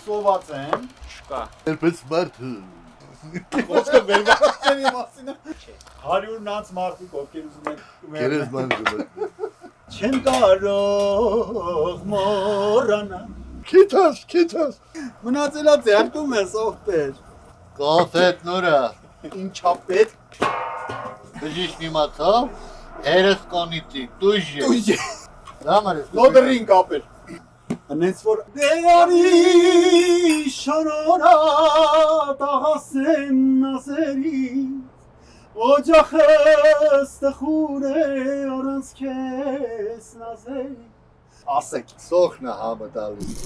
սոված են։ Չկա։ Երբես մարդը։ Ոսկե վերվացնի մասին։ 100 նանց մարդիկ ովքեր ուզում են Գերեզ մարդը։ չեմ կարող մոռանալ։ Քիթաս։ Մնացելա ձերքում ես ովքեր։ Կոֆետ նորա։ Ինչա պետք։ Բժիշկ իմացավ, հերս կոնիցի, տույժ։ Դամար ես։ Լոդրին կապեր։ Անենց որ դեարի շանորա տաղասեմ նազերի օջախս տխուր է առանց քեզ նազերի ասեք Սոխնա համը տալիս։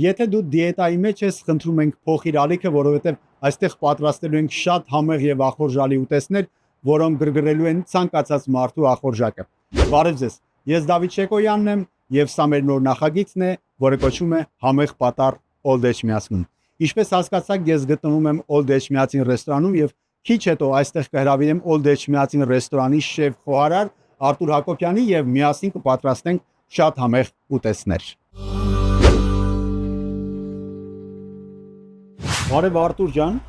Եթե դու դիետայի մեջ ես, խնդրում ենք փոխիր ալիքը, որովհետև այստեղ պատրաստելու ենք շատ համեղ եւ ախորժալի ուտեստներ, որոնք գրգռելու են ցանկացած մարդու ախորժակը։ Բարև ձեզ։ Ես Դավիթ Շեկոյանն եմ եւ սա մեր նոր նախագիծն է, որը կոչվում է Համեղ պատառ Օլդ Էջմիածնում։ Ինչպես հասկացաք, ես գտնվում եմ Օլդ Էջմիածին ռեստորանում եւ քիչ հետո այստեղ կհրավիրեմ Օլդ Էջմիածին ռեստորանի շեֆ խոհարար Արտուր Հակոբյանի եւ միասին կպատրաստենք շատ համեղ ուտեստներ։ Բարև Արտուր ջան։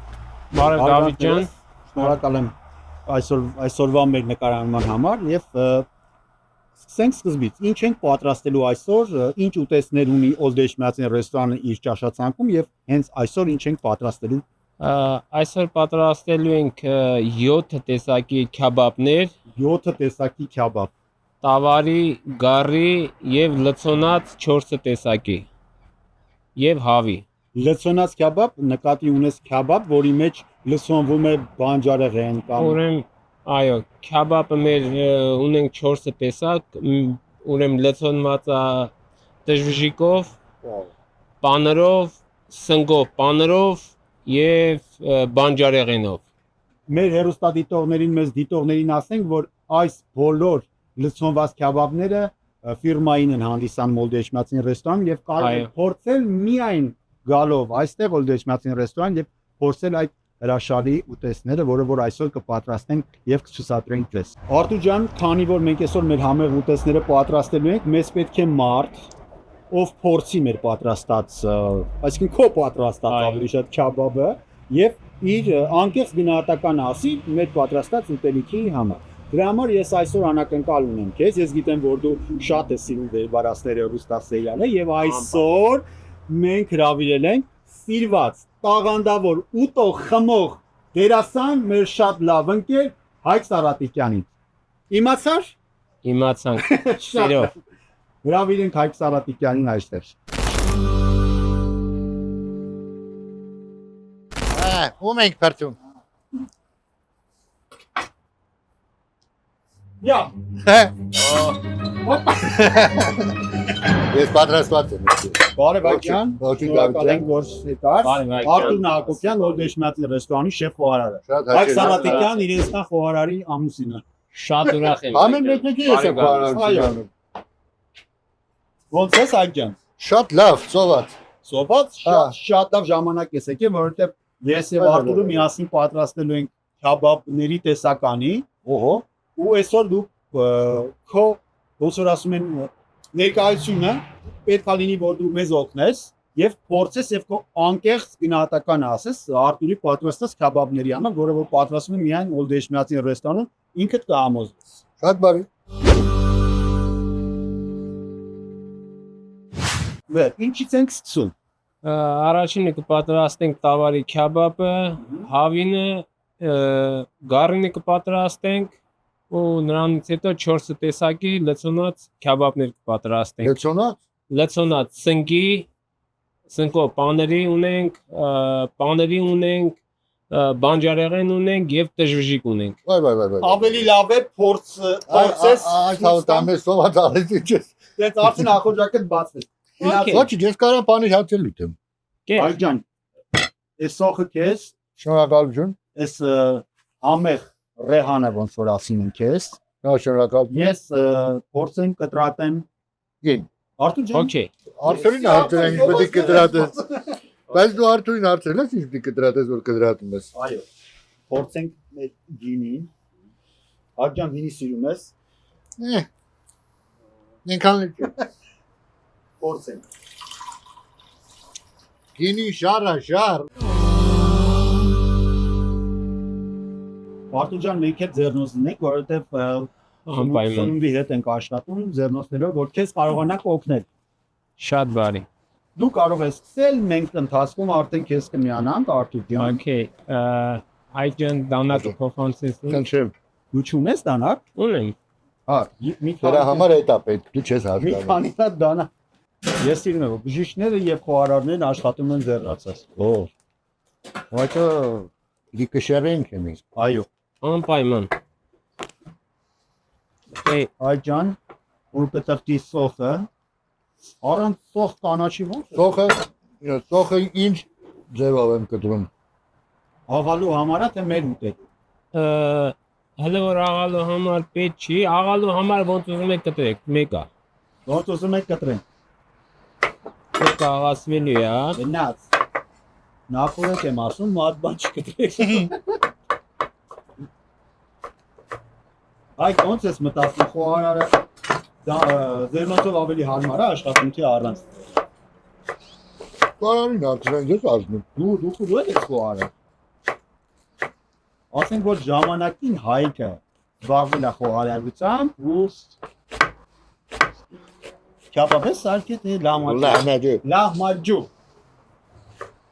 Բարև Դավիթ ջան։ Շնորհակալ եմ այսօրվա մեր նկարանման համար եւ սկսենք սկզբից։ Ինչ ենք պատրաստելու այսօր, ինչ ուտեստներ ունի Օլդ Էջմիածին ռեստորանը իր ճաշացանկում եւ հենց այսօր ինչ ենք պատրաստելու։ Այսօր պատրաստելու ենք 7 տեսակի քյաբաբներ, 7 տեսակի քյաբաբ, տավարի, գառի եւ լցոնած 4 տեսակի եւ հավի։ Լցոնած քյաբաբ, նկատի ունես քյաբաբ, որի մեջ լցոնվում է բանջարեղեն կամ Ուրեմն այո, քյաբաբը մեր ունենք 4 տեսակ, ուրեմն լցոնված է դժվժիկով, պանրով, սնգով, պանրով եւ բանջարեղենով։ Մեր հերոստատիտողներին, մեզ դիտողներին ասենք, որ այս բոլոր լցոնված քյաբաբները ֆիրմային են հանդիսանում Օլդ Էջմիածին ռեստորան եւ կարող եք փորձել միայն գալով այստեղ Օլդ Էջմիածին ռեստորան եւ փորձել այդ հրաշալի ուտեստները, որը որ այսօր կպատրաստենք եւ կցուցադրենք ձեզ։ Արտուր ջան, քանի որ մենք այսօր մեր համեղ ուտեստները պատրաստելու ենք, մեզ պետք է մարդ, ով փորձի մեր պատրաստած, այսինքն քո պատրաստած ավելի շատ քյաբաբը եւ իր անկեղծ գնահատական ասի մեր պատրաստած ուտելիքի համար։ Դրա համար ես այսօր անակնկալ ունեմ քեզ, ես գիտեմ, որ դու շատ ես սիրում վերբարասները ռուստասերիալը եւ այսօր մենք հրավիրել ենք սիրված տաղանդավոր ուտող խմող դերասան մեր շատ լավ ընկեր Հայկ Սարատիկյանին։ Իմացար։ Իմացանք։ Սիրով։ Հրավիրենք Հայկ Սարատիկյանին այստեղ։ Ում ենք պարտում։ Յա։ Ես պատրաստված եմ։ Բարև Հայկյան։ Ողջույն Դավիթ։ Որ եկար։ Բարև Հայկ։ Արտուր Հակոբյան, Օլդ Էջմիածին ռեստորանի շեֆ խոհարարը։ Հայկ Սարատիկյան իրենցքան խոհարարի ամուսինը։ Շատ ուրախ եմ։ Ամեն մեկի ես եմ խոհարարություն։ Ոնց ես Հայկ ջան։ Շատ լավ, սոված։ Սոված շատ լավ ժամանակ ես եկել, որովհետև ես եւ Արտուրը միասին պատրաստելու ենք քյաբաբների տեսականի։ Օհո։ Ու այսօր դու քո ոնց որ ասում են ներկայությունը պետք է լինի, որ դու մեզ օգնես եւ փորձես եւ քո անկեղծ գնահատական ասես Արտուրի պատրաստած քյաբաբների համար, որը որ պատրաստում է միայն Օլդ Էջմիածին ռեստորանում, ինքդ կհամոզվես։ Շատ բարի։ Վեր, ինչից ենք սկսում։ Առաջինը կպատրաստենք տավարի քյաբաբը, հավինը, գառինը կպատրաստենք ու նրանից հետո 4 տեսակի լցոնած քյաբաբներ կպատրաստենք։ Լեցոնա։ Լցոնած սնգի, սնկով պաների ունենք, բանջարեղեն ունենք եւ դժվժիկ ունենք։ Վայ։ Ավելի լավ է փորձես Այդտամես սոված ալես իջես։ դες արդեն ախորժակը բացվեց։ Ոչ, ես կարամ բանի հացել ուտեմ։ Հայկ ջան, այս սոխը քեզ, Շնորհակալություն։ այս համեղ ռեհանը ոնց որ ասին են քեզ։ Շնորհակալություն։ Ես փորձեմ կտրատեմ։ Գին։ Արտուր ջան։ Okay։ Արտուրին հարցրել ինչ պետք է կտրատես։ Բայց դու Արտուրին հարցրել ես ինչ պետք է կտրատես, որ կտրատում ես։ Այո։ Փորձենք մեր գինին։ Հայկ ջան, գինի սիրում ես։ Ինքան լիք։ Փորձենք։ Գինի շարը շար։ Արտուջան մենք հետ ձեռնոցն ենք, որովհետև Անպայման։ սնունդի հետ ենք աշխատում ձեռնոցներով, որ քեզ կարողանանք օգնել։ Շատ բարի։ Դու կարող ես սկսել, մենք ընթացքում արդեն քեզ կմիանանք Արտուջան։ Okay, այջան դանակ փոխանցես։ Քնչեմ։ Դու չունես դանակ։ Ունեմ։ Հա, մի Դրա համար է դա պետք, դու չես մի հասկանում։ քանի հատ դանակ։ Ես իրեն եմ, բժիշկները եւ խոհարարներն աշխատում են ձեռնոցած։ Ո՞։ Ոչո դիկշերենք եմ։ Այո։ Անպայման։ Okay, Այջան, որպետի սոխը, առանց սոխ կանաչի ո՞նց։ Սոխը ինչ ձևով եմ կտրում։ Աղալու համար է թե մեր ուտեք։ հələ որ աղալու համար պետք չի, աղալու համար ոնց ուզում եք կտրեք, մեկա։ Ոնց ուզում եք կտրեն։ Պետք է աղացվելու է, հա։ Գնաց։ Նախորդ եմ ասում, մատ բան չկտրեք։ Այդ ոնց ես մտածում խոհարարը ձեռնոցով ավելի հարմար է աշխատանքի առանց։ Կարանին արդեն ես ասում։ Դու ո՞ր ես խոհարը։ Ասենք որ ժամանակին հայկը զբաղվել է խոհարարությամբ ու Քյաբաբը սարքետ է լամաջու։ Լամաջու։ Լամաջու։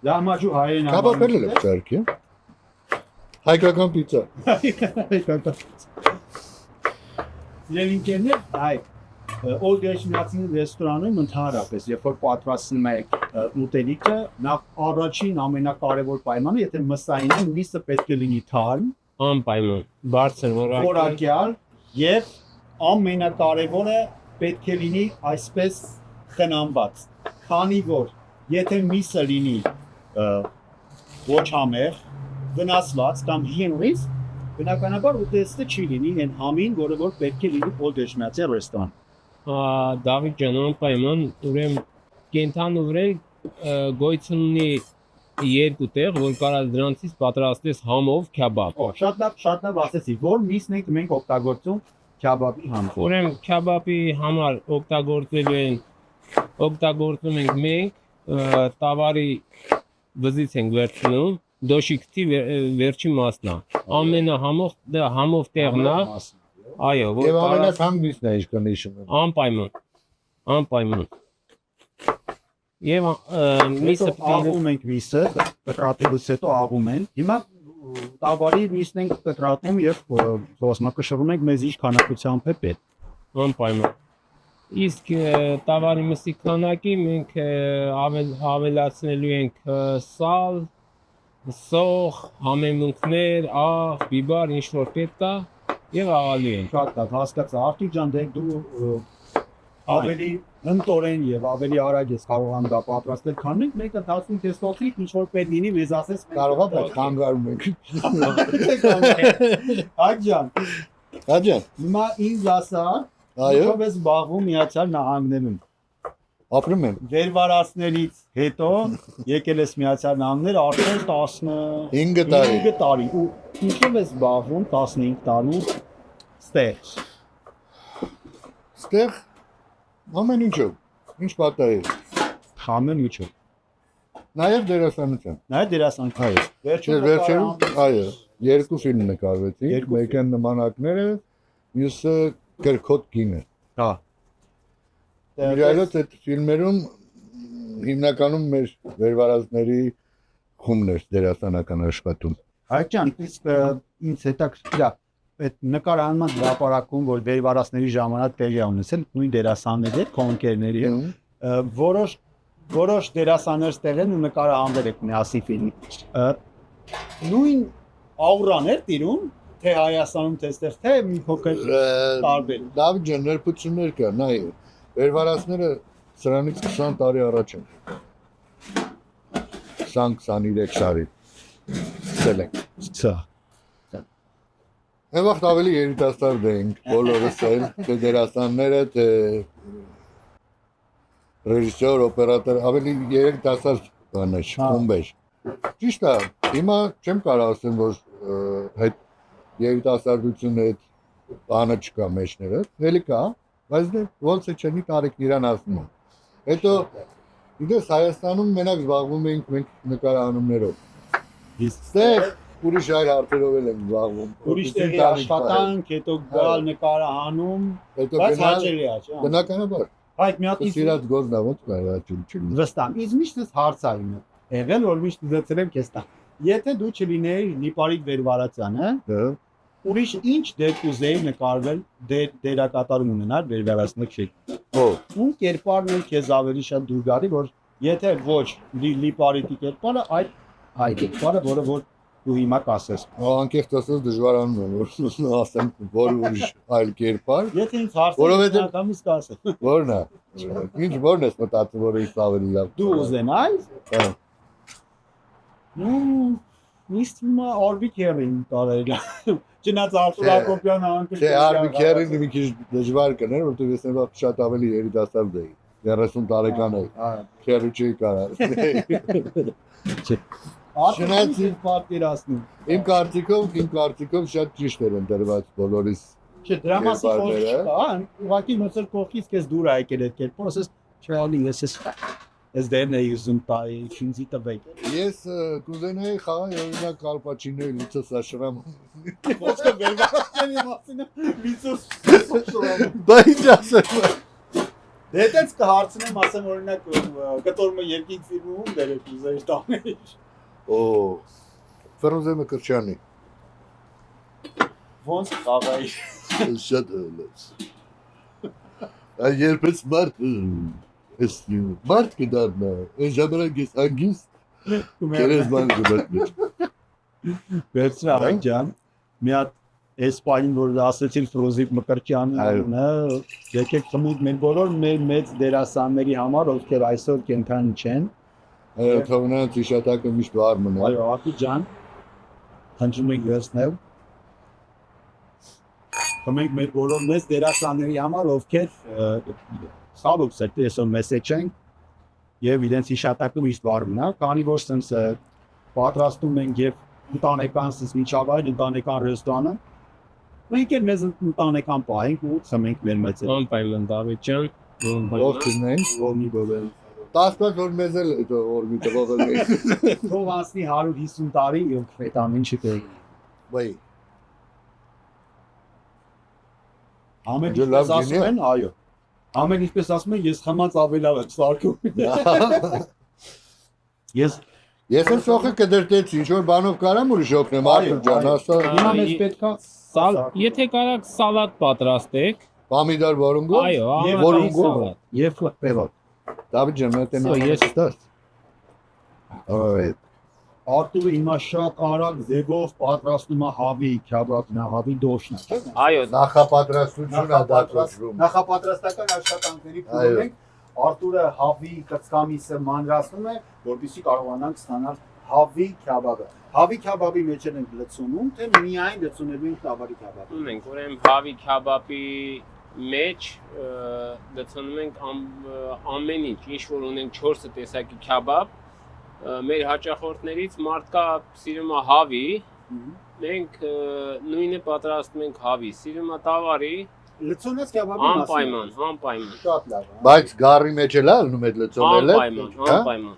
Լամաջու հայերեն Կաբապել է ծերքի։ Հայկական պիցա։ Լենինկերներ այ օլգեշնացին ռեստորանում ընդհանրապես երբ որ պատրաստում եք ուտելիքը նախ առաջին ամենակարևոր պայմանը եթե մսային է միսը պետք է լինի թարմ Անպայման։ Բարձր որակյալ եւ ամենակարևորը պետք է լինի այսպես խնամված քանի որ եթե միսը լինի ոչ համեղ վնասված կամ հինույս բնականաբար ուտեստը չի լինի այն համին, որը որ պետք է լինի օլգեշնացի ռեստորան։ Դավիթ ջան, անպայման, ուրեմն կենթանուրեն գոյություն ունի երկու տեղ, որ կարա դրանցից պատրաստես համով քյաբաբ։ Շատ լավ ասեցի, որ միսն ենք մենք օգտագործում քյաբաբի համար։ Ուրեմն քյաբաբի համար օգտագործում ենք մենք տավարի վզից ենք վերցնում, դոշիկի վերջի մասն է։ Ամենահամով տեղն է։ Այո, որ Եվ ամենաթանկն է ինչքան հիշում եմ։ Անպայման։ Եվ միսը աղում ենք միսը, կտրատելուց հետո աղում են։ Հիմա տավարի միսն ենք կտրատում եւ ոսմակշռում ենք մեզ ինչ քանակությամբ է պետք։ Անպայման։ Իսկ տավարի մսի քանակի մենք ավելացնելու ենք սալ, սոխ, համեմունքներ, աղ, բիբար, ինչ որ պետք է եւ աղալու ենք։ Շատ լավ, հասկացա։ Արտիկ ջան, դե դու ավելի ընտորեն եւ ավելի արագ ես կարողանում դա պատրաստել, քան մենք ընթացքում քեզ թողնենք ինչ որ պետք լինի, մեզ ասես Կարող է բայց խանգարում ենք։ Աջան, Աջան։ հիմա ինձ ասա, Այո։ ինչով ես զբաղվում Միացյալ Նահանգներում։ Ապրում եմ։ Վերվարացներից հետո եկել ես Միացյալ Նահանգներ արդեն 5 տարի։ 5 տարի ու ինչով ես զբաղվում 15 տարի ստեղ։ Ստեղ ամեն ինչով։ Ինչ պատահի։ Ամեն ինչով։ Նաև դերասանություն։ Նաև դերասան։ Այո։ Վերջերում, այո, 2 ֆիլմ նկարվեցի, մեկը նմանակները, մյուսը գրքոտ գինը։ Հա։ Իրայլոց այդ ֆիլմերում հիմնականում մեր վերվարածների խումբն էր դերասանական աշխատում։ Այջան, իսկ ինձ հետաքրքիր է այդ նկարահանման հրապարակում, որ վերվարածների ժամանակ տեղի ունեցել նույն դերասանների հետ, կոնկերների հետ, որոշ դերասաններ ստեղ են ու նկարահանվել եք միասին ֆիլմի։ Նույն աուրաներ տիրում, թե Հայաստանում, թե ստեղ, թե մի փոքր տարբեր։ Դավիթ ջան, ներբություններ կա, նայ, վերվարածները սրանից 20 տարի առաջ են։ 20-23 տարի։ Սկսել ենք։ Սա։ Այն վաղտ ավելի երիտասարդ էինք, բոլորս էլ, թե դերասանները, թե ռեժիսոր, օպերատոր, ավելի երիտասարդ բաներ, խումբեր։ Ճիշտ է, հիմա չեմ կարող ասեմ, որ այդ երիտասարդությունը այդ բանը չկա մեջները, էլի կա, բայց դե ոնց է չնի տարիքն իրան ասում։ Հետո Իդես Հայաստանում մենակ զբաղվում ենք մենք նկարահանումներով։ Իսկ Ստեղ ուրիշ այլ հարցերով էլ ենք զբաղվում։ ուրիշ տեղի աշխատանք, հետո գալ նկարահանում, հետո բայց գնալ հաճելի է, չէ՞։ բնականաբար։ Այդ մի հատ Սիրած գործն է ոնց կարա ճուլ։ վստահ։ Իսկ միշտ էս հարցային է։ Եղել որ միշտ դարձել եմ քեզ տա։ Եթե դու չլիներ Լիպարիկ Վերվարացյանը, Հա։ ուրիշ ինչ դեր կուզեի նկարվել դերակատարում ունենալ վերվարացնեք շեկ։ Ո՞վ։ Ու կերպարն էլ քեզ ավելի շատ դուր գալի, որ եթե ոչ Լիպարիկի կերպարը, այդ կերպարը, որ դու հիմա կասես։ Անկեղծ ասած դժվարանում եմ որ ասեմ որ ուրիշ այլ կերպար։ Եթե ինձ հարցը Որովհետև- կամից կասես։ Որն է։ Ինչ որն ես մտածում որ ինձ ավելի լավ։ Դու ուզենայ։ Հա։ Ну, նիստիմա Արբիքերին տարել։ Չնայած Արտուր Չէ։ Հակոբյանը անկել։ Չէ, Արբիքերին մի քիչ դժվար կներ, որովհետև ես նրա շատ ավելի երիտասարդ էի։ 30 տարեկան էի։ Քերու չի կարա։ Չնայած ինձ պատկերացնում։ Իմ կարծիքով շատ ճիշտ էր ընտրված բոլորիս։ Չէ, դրա մասին խոսք Կերպարները։ չկա, ուղղակի մսր կողքից քեզ դուր ա եկել այդ կերպարը, ասես չալի, ես դերն էի ուզում տայի, ինձի տվեք։ Ես կուզենայի խաղալ օրինակ Կալպաչինոյի Լուցոս Աշրամ։ Ոսկե վերջացնի մասին լիցոս շորում։ Դա ինչ ասեմ։ Դե այդպես կհարցնեմ, ասեմ օրինակ կտորմը երկինք ֆիլմում դերեք ուզեի տանել։ Օ Ֆրունզե Մկրչյանի։ Ոնց խաղայի։ Շատ լավ։ Այ երբես մարդ կդառնա, այն ժամանակ ես անգիստ գերեզման կմտնի։ Վերցրա ջան, մի հատ Էսպանիան որ ասեցին Ֆրոզիկ Մկրտյանը, եկեք խմենք մեր բոլոր մեր մեծ դերասանների համար, ովքեր այսօր կենթանի չեն։ Այո, թողնանց իշատակը միշտ վար մնա։ Այո, ակի ջան։ Հնչում եք վերցնել։ Խմենք մեր բոլոր մեծ դերասանների համար, ովքեր սալուկս է տեսում մեսեջ են եւ իրենց իշատակը միշտ վար մնա, քանի որ sense պատրաստում են եւ ընտանեկան sense միջավայր, ընտանեկան ռեստորանը։ Մենք էլ մեզ ընտանեկան պահենք ու խմենք մեր մեծը։ Անպայման Դավիթ ջան, Ողջունենք, Ողնի բովել։ 10 որ մեզ էլ այդ օրմի տվողը։ Թող անցնի 150 տարի եւ այդ ամեն ինչը կեի։ Վայ։ Ամեն Դե լավ ինչպես ասում գինի է։ են, այո։ Ամեն ինչպես ասում են, ես խմած ավելավ եմ սարքում։ Ես Ես էլ սոխը կդրտեցի, ինչ որ բանով կարամ ուրիշ օգնեմ, Արտուր ջան, ասա։ հիմա մեզ պետքա եթե կարաք սալատ պատրաստեք, Պամիդոր որունգով։ այո, Եվ ամենայն որոնք սալատ։ եւ խփելով։ Դավիթ ջան, մտեն Սա ես ստաս։ Այո։ Արտուրը հիմա շատ արագ ձևով պատրաստում է հավի, քյաբաբն, հավի դոշն է։ Այո, Նախապատրաստությունն է դատում։ Նախապատրաստական աշխատանքների Այո։ փուլում ենք Արտուրը հավի կծկամիսը մանրացնում է, որպեսզի կարողանանք ստանալ հավի քյաբաբը։ Հավի քյաբաբի մեջ ենք լցունում, թե միայն լցունելու ենք տավարի քյաբաբը։ ունենք ուրեմն հավի քաբաբի մեջ լցնում ենք ամեն ինչ, ինչ որ ունենք 4 տեսակի քաբաբ, մեր հաճախորդներից մարդկա սիրում է հավի, մենք նույնը պատրաստում ենք հավի, սիրում է տավարի, Լցունած քյաբաբի անպայման, անպայման, շատ լավ է։ Բայց գարի մեջ էլ ալնում այդ լցոնելը։ անպայման, անպայման։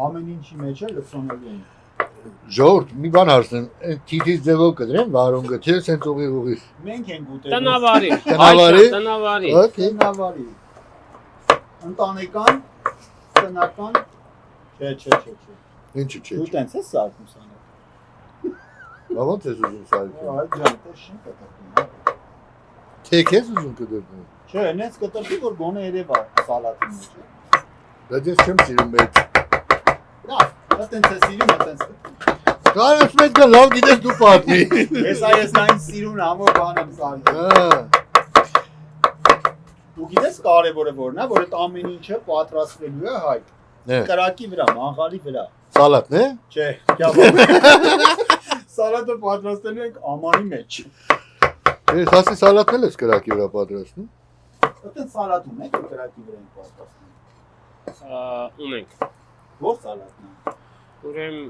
Ամեն ինչի մեջ է լցոնելու են։ Ժողովուրդ, մի բան հարցնեմ, այն թիթիz ձևով կդրեն վարունգը, թե սենց ուղիղ։ Մենք ենք ուտել։ Տնավարի, Տնավարի։ տնավարի։ Okay։ Տնավարի։ Ընտանեկան, տնական, չէ։ Ինչի՞ չէ։ Դու տենց ես սարքում սանը։ Բա ո՞նց ես ուզում սարքել։ Այդ ջան, դե շին կտրտում։ Թե քեզ ուզում կդրնի։ Չէ, նենց կտրտի, որ գոնե երևա սալատի մեջ։ Դա ես չեմ սիրում այդ։ Լավ, դա տենց է սիրում, տենց է։ Կարս մեծ կա լավ գիտես դու պատմի։ Ես այն սիրուն ամոր բան եմ սարքում։ Հա։ Դու գիտես կարևորը որն է, որ այդ ամեն ինչը պատրաստվելու է հայ։ Է։ Կրակի վրա, մաղալի վրա։ Սալատն է։ Չէ, քյաբաբ։ Սալատը պատրաստելու ենք ամանի մեջ։ Ես ասի սալատն էլ ես կրակի վրա պատրաստում։ Այդտեղ սալատ ունենք, կրակի վրա ենք պատրաստում։ Ունենք։ Ո՞ր սալատն է։ Ուրեմն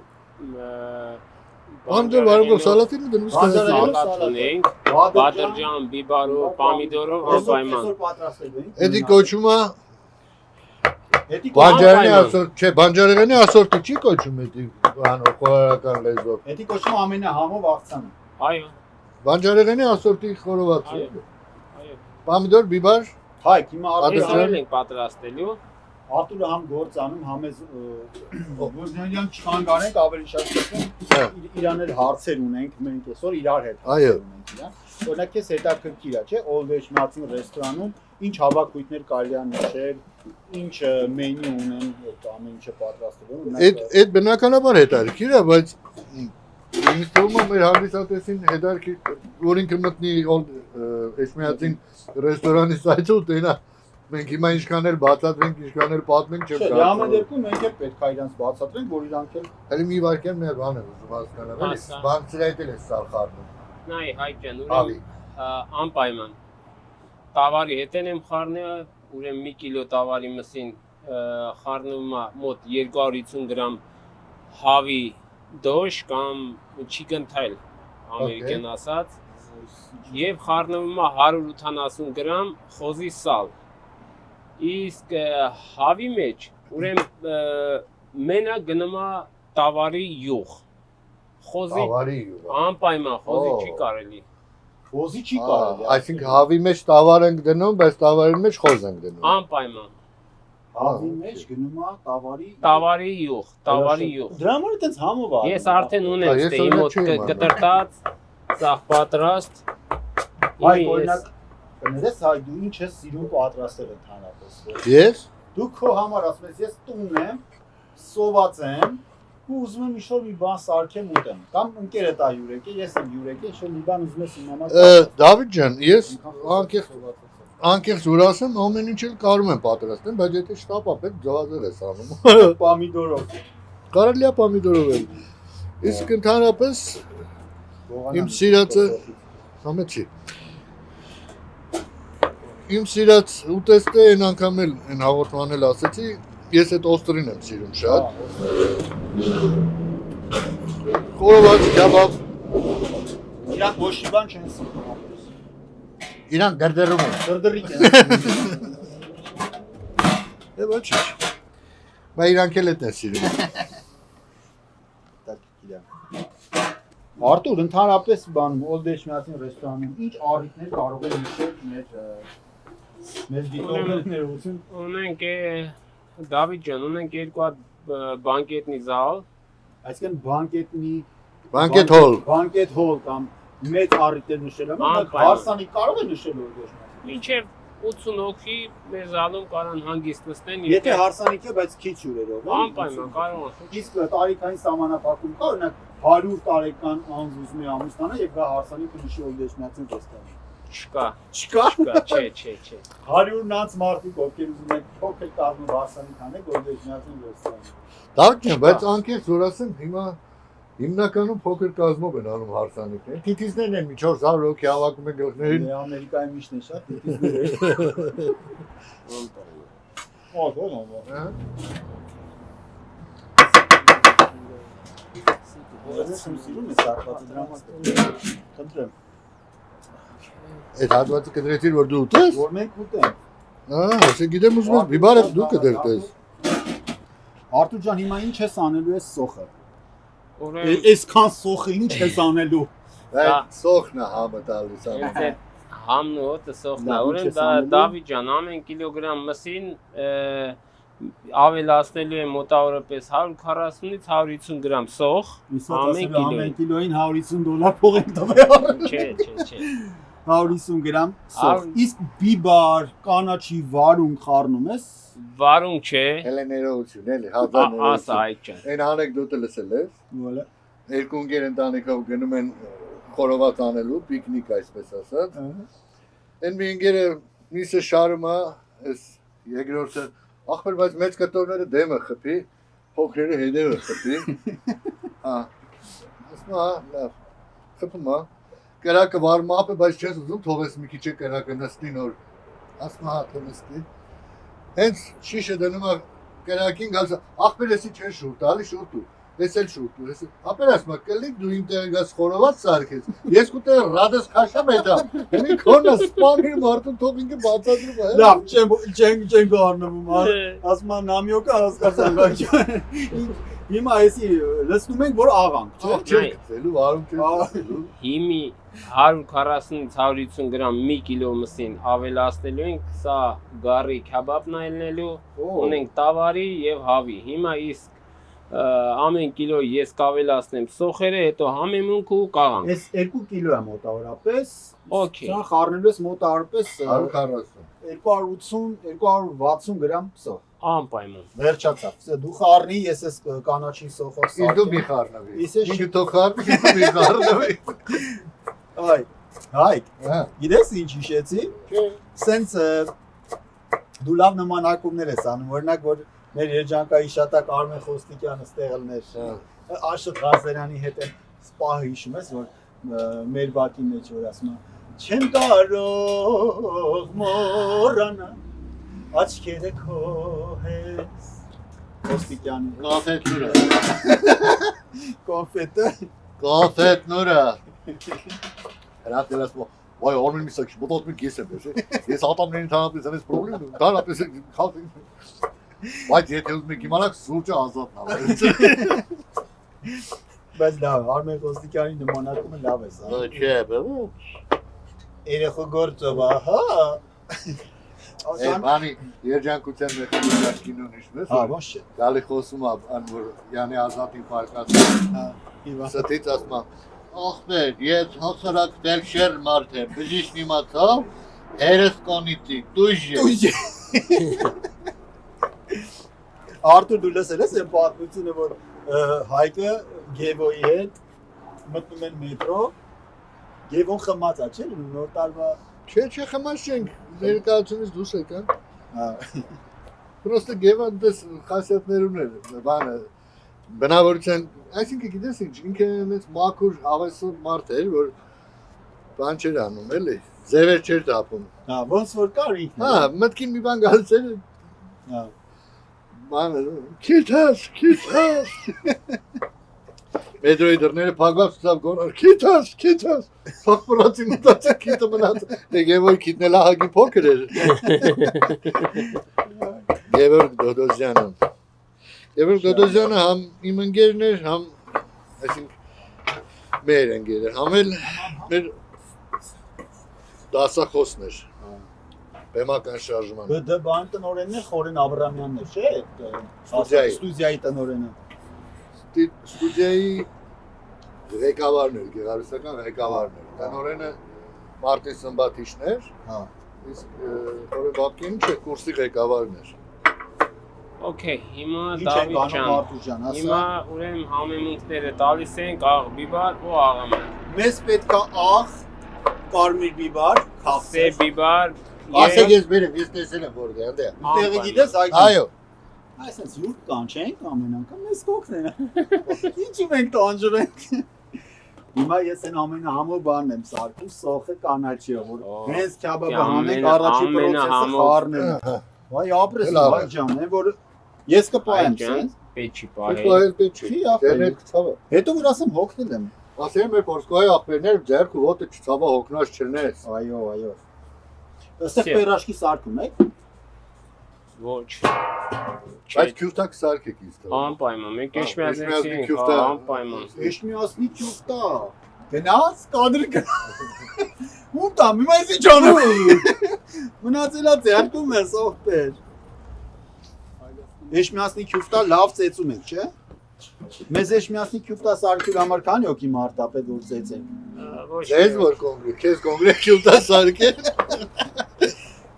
Անդր վարունգով սալատին դնում Բանջարեղենով ես։ սալատ ունենք, բադրջան, բիբարով, պամիդորով, անպայման։ Այսօր պատրաստելու ենք։ Էդի կոչում է Հետի Բանջարեղենի ասորտ, չէ, բանջարեղենի ասորտը չի կոչում էդի խորհրդական լեզվով։ Հետի կոչում ամենահամով աղցանը։ Այո, Բանջարեղենի ասորտի խորովածը։ այո, այո։ Պամիդոր, բիբար, Հայք, հիմա Տեսնել ենք պատրաստելու։ Արտուրը համ գործանում, համ էս ոզնյան չխանգարենք ավելի շատ իրաներ հարցեր ունենք մենք այսօր իրար հետ Այո։ ունենք իրան։ Օրինակ էս հետաքրքիր է, չէ, Old Eshmatsin ռեստորանում ինչ հավաքույթներ կարելի է նշել, ինչ մենյու ունեն, այդ ամեն ինչը պատրաստելու։ այդ բնականաբար հետաքրքիր է, բայց ինձ թվում է մեր հանդիսատեսին հետաքրքիր, որ ինքը մտնի Old Eshmatsin ռեստորանի սայթը ու տենա մենք հիմա ինչքան էլ բացատրենք, ինչքան էլ պատմենք, չեմ կարող։ Ամեն դեպքում մենք էլ պետք է իրանց բացատրենք, որ իրանք էլ Հələ մի վարքյան մեր բան է ուզում հասկանալ, էլի բան ծրայել է սա խառնում։ Նայ, հայ ջան, Ավի։ ուրեմն անպայման։ Տավարի հետեն եմ խառնի, ուրեմն 1 կիլո տավարի մսին խառնում է մոտ 250 գրամ հավի դոշ կամ chicken tail ամերիկյան ասած եւ խառնում է 180 գրամ խոզի սալ։ Իսկ հավի մեջ ուրեմն մենա գնում է տավարի յուղ։ Խոզի Տավարի յուղ։ անպայման խոզի չի կարելի։ խոզի չի կարելի։ Այսինքն հավի մեջ տավար ենք դնում, բայց տավարի մեջ խոզ ենք դնում։ Անպայման։ Հավի մեջ գնում է Տավարի յուղ, տավարի յուղ։ Դրա համար այդպես համով է։ Ես արդեն ունեմ ստե իմ մոտ կտրտած, սաղ պատրաստ։ Այ օրինակ ներես հայ դու ինչ ես սիրում պատրաստել ընդհանրապես։ Ես Դու քո համար ասում ես ես տունն եմ, սոված եմ, ու ուզում եմ ինչ-որ մի բան սարքեմ ուտեմ։ Կամ ընկերդ է յուրեկե, ես եմ յուրեկե, ինչ-որ մի բան ուզում ես իմանալ։ Դավիթ ջան, ես անկեղծ որ ասեմ, ամեն ինչ էլ կարում եմ պատրաստեմ, բայց եթե շտապ է պետք ձվածել ես անում։ Պամիդորով։ Կարելի է պամիդորով էլ։ Իսկ ընդհանրապես իմ սիրածը համեցի։ Իմ սիրած ուտեստը այն անգամ էլ այն հաղորդման էլ ասեցի, ես այդ օստրին եմ սիրում շատ։ Խորոված, կաբաբ։ Իրանք ոչ մի բան չեն սիրում։ Իրանք դրդրում են։ Դրդրիկ են։ Է ոչինչ։ Բայց իրանք էլ այդ են սիրում։ Արտուր, ընդհանրապես բան Old Eshmatsin ռեստորանում ինչ առիթներ կարող են նշել մեր դիտողներություն։ Ունենք Դավիթ ջան, ունենք երկու հատ բանկետնի զալ, Այսինքն Բանկետ հոլ։ բանկետ հոլ կամ մեծ առիթներ նշել եմ, բայց հարսանիք կարող է նշել Old Eshmatsin։ մինչև 80 հոգի մեր զալում կարան հանգիստ նստեն։ Եթե հարսանիք է, բայց քիչ ուրերով։ Անպայման կարող է։ Իսկ տարիքային սահմանափակում կա, օրինակ 100 տարեկան անձ ուզում է ամուսնանալ եւ գա հարսանիքը նշի Old Eshmatsin ռեստորանում։ Չկա, Չկա։ չէ։ 100-ն անց մարդիկ ովքեր ուզում են փոքր կազմով հարսանիք անել Old Eshmatsin ռեստորանում։ Դավիթ ջան, բայց անկեղծ որ ասեմ, հիմա հիմնականում փոքր կազմով են անում հարսանիքներ։ Թիթիզներն են մի 400 հոգի հավաքում են գլխներին։ Ամերիկայի միշտ է շատ դիտիզներ։ Ես սիրում եմ սարքվածը դրա համար։ Խնդրեմ, Այդ հատվածը կդրեցիր որ դու ուտես։ որ մենք ուտենք։ Ասե գիտեմ ուզում ես բիբարը դու կդրտես։ Արտուր ջան, հիմա ինչ ես անելու ես սոխը։ Ուրեմն Այսքան սոխը ինչ ես անելու։ Այդ սոխն է համը տալիս։ այդ համն ու հոտը սոխն է։ Լավ, ինչ Ուրեմն ես անելու։ Դավիթ ջան, ամեն կիլոգրամ մսին ավելացնելու եմ մոտավորապես 140-ից 150 գրամ սոխ։ Ամեն կիլոին $150 փող ենք տվել։ Չէ։ 150 գրամ սոխ։ Իսկ բիբար, կանաչի վարունգ խառնում ես։ Վարունգ չէ։ Հելեներություն էլի, Ասա հազարներություն։ այդ ջան։ Այն անեկդոտը լսել ես։ Voilà։ Երկու ընկեր ընտանիքով գնում են խորոված անելու, պիկնիկ այսպես ասած։ Այն մի ընկերը միսը շարում է, այս երկրորդը ախպեր, բայց մեծ կտորները դեմը խփի, փոքրերը հետևը խփի։ Ասում է, լավ, խփում է։ Կրակը վարում է, բայց չես ուզում թողես մի քիչ կրակը նստի նոր։ Ասում է, թող նստի։ Հենց շիշը դնում է կրակին գալիս, ախպեր էսի չեն շուր տալի, շուր դու։ Ես էլ շուտ, ապերասմա կլիկ դու իմ տեղից խորոված սարքես։ Ես կուտե ռադես քաշամ հետա։ Ինքը քոնը սպանիր մարդուն թող ինքը բացատրում է։ Լավ, չեմ գառնվում, ասում եմ նամյոկը հասկացան, բայց հիմա էսի լցնում ենք որ աղանք, չէ՞։ Չեմ գցելու, արում չեմ։ Հիմի 140-150 գրամ 1 կիլո մսին ավելացնելու ենք, սա գարի քաբաբն այլնելու, ունենք տավարի եւ հավի։ Հիմա իսկ ամեն կիլո ես կավելացնեմ սոխերը, հետո համեմունք ու կաղանք։ Ես 2 կիլո եմ մոտավորապես։ Okay. Սա խառնելու ես մոտավորապես 140 260 գրամ սոխ։ Անպայման։ Վերջացավ։ Սա դու խառնի, ես ես կանաչի սոխով Իսկ դու մի խառնվի։ Իսկ ես Ինքը թող խառնի, դու մի խառնվի։ Հայ, Հա։ գիտես ինչ հիշեցի։ Սենց դու լավ նմանակումներ ես անում, օրինակ որ մեր երջանկայի շատակ Արմեն Խոստիկյանը ստեղելներ Աշոտ Ղազարյանի հետ են սպահը հիշում ես որ մեր բակի մեջ որ ասում է չեմ կարող մոռանալ աչքերը քո հետ Խոստիկյանի Կաֆետ նորա։ կոնֆետը նորա։ Հրատելաս Vay Armen misaki, bu da atmak yesem ya. Yes adamların tanıdığı sana problem yok. Daha yapıyorsun kalkın. Vay diyetimiz mi kimanak surca azaltma. Բայց լավ Արմեն Խոստիկյանի նմանակումը լավ է սա Չէ, բա։ Երեխու գործով ահա Բանի երջանկության մեխանիզմը կինոն հիշում ես։ Հա, ոչ չէ։ Գալի խոսում ան որ յանի ազատի պարկած։ Հա, իվա։ Ստից ասма։ Ախպեր, ես հասարակ դերշեր մարդ եմ, բժիշկ իմացավ, հերս կոնիտի, դույժ։ Արտուր դու լսել ես այն պատմությունը որ Հայկը Գևոյի հետ մտնում են մետրո Գևոն խմած է, չէ՞, նոր տարվա Չէ, խմած չենք, ներկայությունից դուրս եկան։ Հա։ Պրոստը Գևան դες խասյատներ ուներ, բանը բնավորության, այսինքն գիտես ինչ, ինքը մեծ մաքուր ավեսով մարդ էր, որ բան չէր անում, էլի, ձևեր չէր տապում։ Հա, ոնց որ կար ինքն։ Հա, մտքին մի բան գալիս էր, Հա։ բանը, քիթաս։ Մետրոյի դռները փակված ցավ գորար, քիթաս։ Փակվրացի մտածա քիթը մնաց։ Գևոր քիթնել ահագի փոքր էր։ Գևոր Դոդոզյանը։ Գևոր Դոդոզյանը համ իմ ընկերն էր, համ այսինքն մեր ընկերը, համ էլ մեր դասախոսն էր։ Բեմական շարժման։ Դա բան տնօրենն է Խորեն Աբրամյանն է, չէ՞, ստուդիայի տնօրենը։ Ստուդիայի ղեկավարն էր, գեղարվեստական ղեկավարն էր։ Տնօրենը Մարտին Սմբաթիշն էր։ Հա։ Իսկ Խորեն Բաբկին չէ, կուրսի ղեկավարն էր։ Okay, հիմա Ինչ է Դավիթ գանում ջան։ Արտուր ջան, ասա։ Հիմա ուրեմն համեմունքները տալիս ենք աղ բիբար ու աղամար։ Մեզ պետք է աղ, կարմիր բիբար, Սե քավսե։ բիբար Ասեք ես բերեմ, ես տեսել եմ որ դե։ Տեղը գիտես այգի։ Այո։ Այսպես յուր կան չենք ամեն անգամ մեզ կողքն են։ Ինչի մենք տանջում ենք։ Հիմա ես այն ամենահամով բանն եմ սարքում, սոխը կանաչիով, որ հենց քյաբաբը հանենք առաջի պրոցեսը խառնենք։ Վայ ապրես վայ ջան, այն որ ես կպայեմ սենց։ Պեչի պահել։ Պահել պետք Չի չի։ ախպեր։ Դերներ կցավը։ Հետո որ ասեմ հոգնել եմ։ Ասեմ մեր Պոլսկոյի ախպերներ ձեռք ու ոտը չցավա հոգնած չնես։ Այո։ Այստեղ պերաշկի սարքում եք։ Ոչ։ Բայց քյուրտակ սարքեք ինձ։ Անպայման, մենք Էշմիածնի էշմիածնի քյուֆտա։ անպայման։ Էշմիածնի քյուֆտա։ Գնաց կադրը գնա։ Ում տամ, հիմա ես ինչ անեմ։ Մնացելա ձեռքում ես ողբեր։ Էշմիածնի քյուֆտա լավ ծեծում եք, չէ՞։ Մեզ էշմիածնի քյուֆտա սարքելու համար քանի հոգի մարտապետ որ ծեծենք։ Ոչ։ Ձեզ որ կոնգրետ, քեզ կոնգրետ քյուրտա սարքել։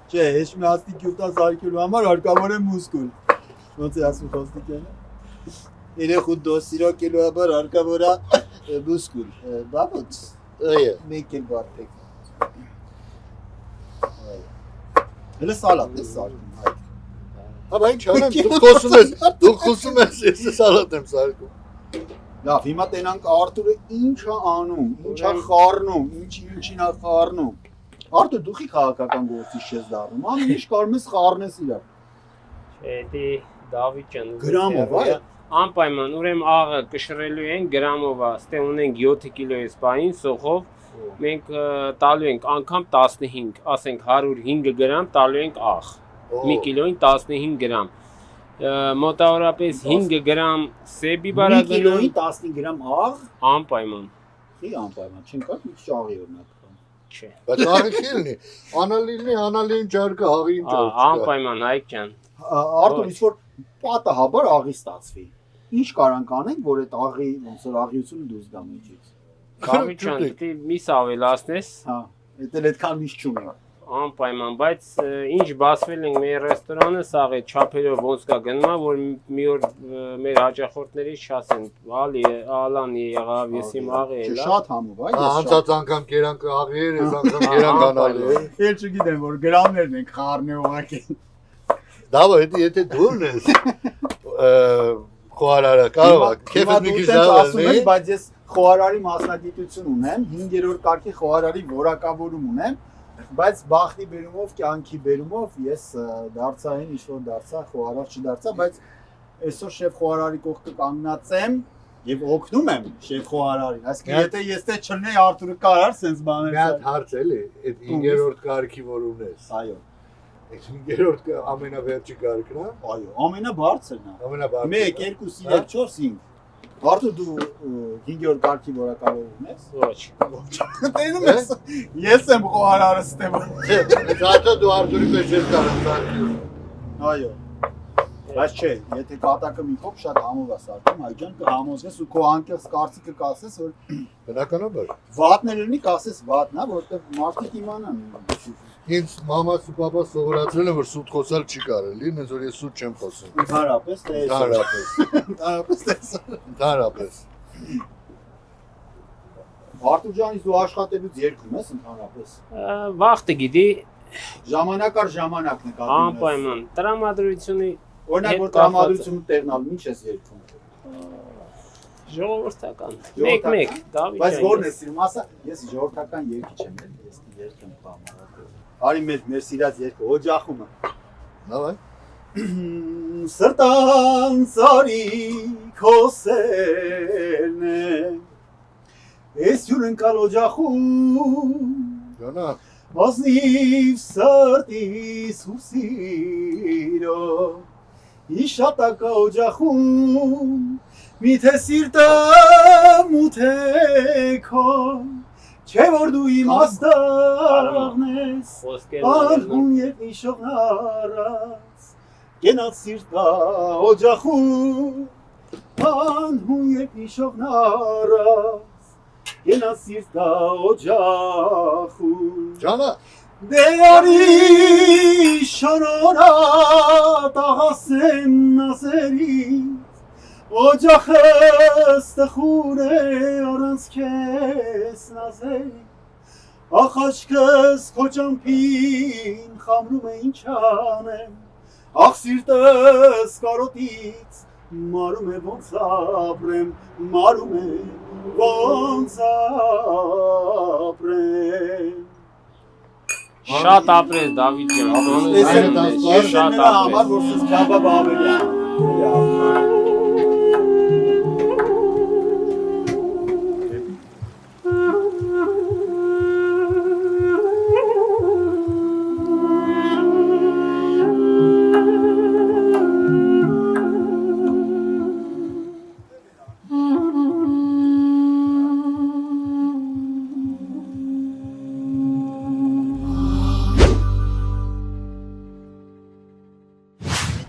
Չէ, էշմիածնի քյուֆտա սարքելու համար հարկավոր է մուսկուլ։ Ոնց է ասում Խոստիկյանը։ Երեխու դոսիրո կիլոաբար հարկավոր է մուսկուլ։ Բաբոց։ Այո։ Մեկ էլ բարդեք։ Հələ սալատ է սարքում։ Հա ինչ անեմ, դու խոսում ես, ես սալատ եմ սարքում։ Լավ, հիմա տենանք Արտուրը ինչ է անում, ինչ է խառնում, ինչին է խառնում։ Արտուր դու խի քաղաքական գործիչ ես դառնում, ամեն ինչ կարող ես խառնես իրար։ Չէ, դե Դավիթ ջան։ Գրամով, այ։ Անպայման, ուրեմն աղը կշռելու են գրամով, ստե ունենք 7 կիլոյի սպային սոխով, մենք տալու ենք անգամ 15, ասենք 105 գրամ տալու ենք աղ։ 1 կիլոին 15 գրամ։ Մոտավորապես 5 գրամ սեբի բարագնում։ 1 կիլոյի 15 գրամ աղ։ Անպայման։ Չի անպայման, չեն կար մի շաղի օրինակ։ Չէ։ Բայց աղի քիլնի, անալին ջարկը աղին ջարկ։ Անպայման, Հայկ ջան։ Արտուր, ինչ որ պատահաբար աղի ստացվի։ Ինչ կարանք անենք, որ այդ աղի ոնց որ աղիությունը դուրս գա մեջից։ Դավիթ ջան, դի միս ավելացնես։ Հա, դա այդքան միշտ չունի։ Անպայման, բայց ինչ բացվել ենք մեր ռեստորանը, սաղ է չափերով ոնց կա գնումա, որ մի օր մեր հաճախորդներից չասեն, ալի, ալանի եղավ, ես իմ աղի էլա։ Շատ համով, այ։ Անցած անգամ կերանք աղի էր, այս անգամ կերանք անալի էր։ Էլ չգիտեմ, որ գրամներն են խառնե ուղակի։ Դավա, եթե դուրն ես, խոհարարը կարող է, քեֆը մի քիչ ասում դավա, բայց ես խոհարարի մասնագիտություն ունեմ, 5-րդ կարգի խոհարարի որակավորում ունեմ, բայց բախտի բերումով, կյանքի բերումով ես դարձային ինչ-որ դարձա, խոհարար չդարձա, բայց այսօր շեֆ խոհարարի կողքը կանգնած եմ եւ օգնում եմ շեֆ խոհարարին։ Այսինքն եթե ես թե չլինեի Արտուրը կարար sense մի բաներ։ հատ հարց էլի, այդ 5-րդ կարգի որ ունես։ Այո, Այդ 5-րդ ամենավերջի կարգն է։ այո, ամենաբարձրն է։ Ամենաբարձրը։ 1 2 3 4 5 Արտուր դու 5-րդ կարգի որակավորում ես։ Ոչ։ Տենում ես։ Ես եմ խոհարարը ստեմ։ Դա դու Արտուրի պես ես կարող։ Այո։ Բայց չէ, եթե կատակը մի փոփ շատ համով է սարքում, այջան կհամոզես ու քո անկեղծ կարծիքը կասես, որ Բնականաբար։ վատն է լինի, կասես վատն է, որովհետև մարդիկ իմանան։ Ինձ մամաս ու պապաս սովորացրել են, որ սուտ խոսալ չի կարելի, ինձ որ ես սուտ չեմ խոսում։ Ընդհանրապես թե Ընդհանրապես։ Ընդհանրապես թե Ընդհանրապես։ Արտուր ջանից դու աշխատելուց երկում ես ընդհանրապես։ Վախտը գիտի, Ժամանակ առ ժամանակ նկատում ես։ անպայման, տրամադրությունը Օրինակ որ տրամադրությունը տեղնալու ինչ ես երկում։ ժողովրդական։ Մեկ, Դավիթ ջան։ Բայց ո՞րն է սիրում, ասա, ես ժողովրդական երգիչ եմ, ես երգեմ բամարակ։ Արի մեր սիրած երգը, օջախումը։ Նավայ։ Սրտան ծարի քոսերն է։ Ես յուրընկալ օջախում։ Ջանա։ Ազնիվ սրտիս ու սիրո Իշատակա օջախում Միթե սիրտը մութ է քո Չէ որ դու իմ աստաղն ես Անհուն ետ նիշողն առած Գենած սիրտա օջախում Անհուն ետ նիշողն առած Գենած սիրտա օջախում Ջանա։ Դե արի շանորա տաղասեմ նազերից Օջախս տխուր է առանց քեզ նազերի Ախ աչքս քո ճամփին խամրում է ինչ անեմ Ախ սիրտս կարոտից մարում է ոնց ապրեմ Մարում է ոնց ապրեմ Շատ ապրես Դավիթ ջան։ Ես եմ նրա համար, որ սենց քաբաբ ավելի է։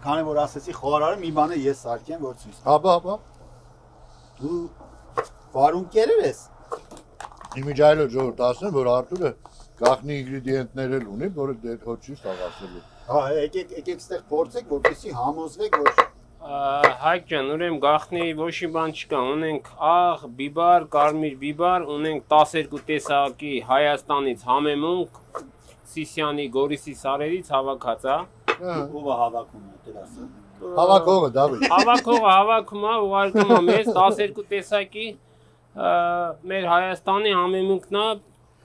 Քանի որ ասեցի խոհարարը մի բան է ես սարքեմ որ ցույց տամ։ Հապա։ Դու վարունկերեր ես։ Իմիջայլը ժողովուրդ ասեն, որ Արտուրը գաղտնի ինգրեդիենտներ էլ ունի, որը դե հոչի ստացելու։ Հա, եկեք այստեղ փորձեք, որպեսզի համոզվեք, որ Հայկ ջան, ուրեմն գաղտնի ոչ մի բան չկա, ունենք աղ, բիբար, կարմիր բիբար, ունենք 12 տեսակի Հայաստանից համեմունք, Սիսյանի, Գորիսի սարերից հավաքած է։ ով է հավաքում դեր ասեմ։ Հավաքողը Դավիթ։ Հավաքողը հավաքում է, ուղարկում է մեզ 12 տեսակի մեր Հայաստանի համեմունքն է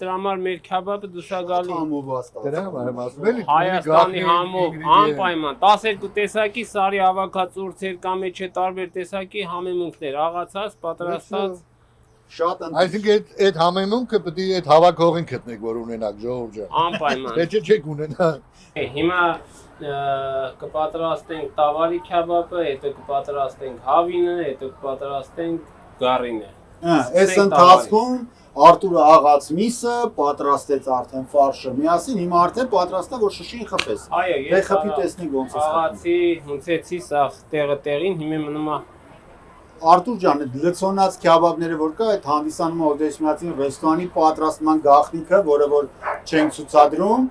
դրա համար մեր քաբաբը դուսագալի։ Համով աստված։ Դրա համար եմ ասում, էլի Հայաստանի համով անպայման 12 տեսակի սարի հավաքած ուրցեր կամ չէ տարբեր տեսակի համեմունքներ, աղացած, պատրաստած։ Շատ Այսինքն այդ համեմունքը պետք է այդ հավաքողին գտնեք, որ ունենաք ժողովուրդ ջան։ Անպայման։ Պետք է չեք ունենա։ Հիմա կպատրաստենք տավարի քաբաբը, հետո կպատրաստենք հավինը, հետո կպատրաստենք գարինը։ Այս ընթացքում Արտուրը աղաց միսը պատրաստեց արդեն ֆարշը միասին, հիմա արդեն պատրաստա որ շշին խփես։ Այո, Դե խփի տեսնենք ոնց է։ աղացի, հունցեցի, սա տեղը տեղին, հիմա մնում է Արտուր ջան, այդ լցոնած քյաբաբները որ կա, այդ հանդիսանում Օդեսմիածին ռեստորանի պատրաստման գաղտնիքը, որը որ չենք ցուցադրում,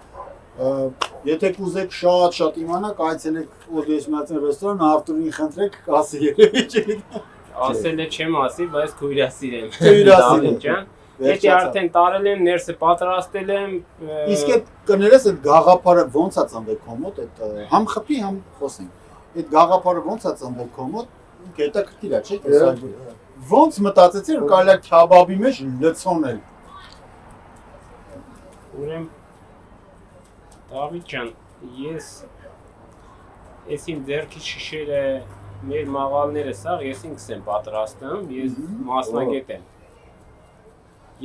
եթե կուզեք շատ իմանաք, այցելեք Օդեսմիածին ռեստորան, Արտուրին խնդրեք, կասի երևի չի։ ասել է չեմ ասի, բայց քույրասիրեմ։ Քույրասիրեմ ջան։ Եթե արդեն տարել եմ, ներսը պատրաստել եմ։ Իսկ այդ կներես այդ գաղափարը ոնց է ծնվել քո մոտ, այդ համ խփի, համ խոսենք։ Այդ գաղափարը ոնց է ծնվել քո մոտ, հետաքրքիր է, չէ՞։ Ոնց մտածեցիր, որ կարելի է քյաբաբի մեջ լցոնել։ Ուրեմն Դավիթ ջան, ես այսին ձեռքի շշերը մեր մաղալները սաղ ես ինքս եմ պատրաստում, ես մասնագետ եմ։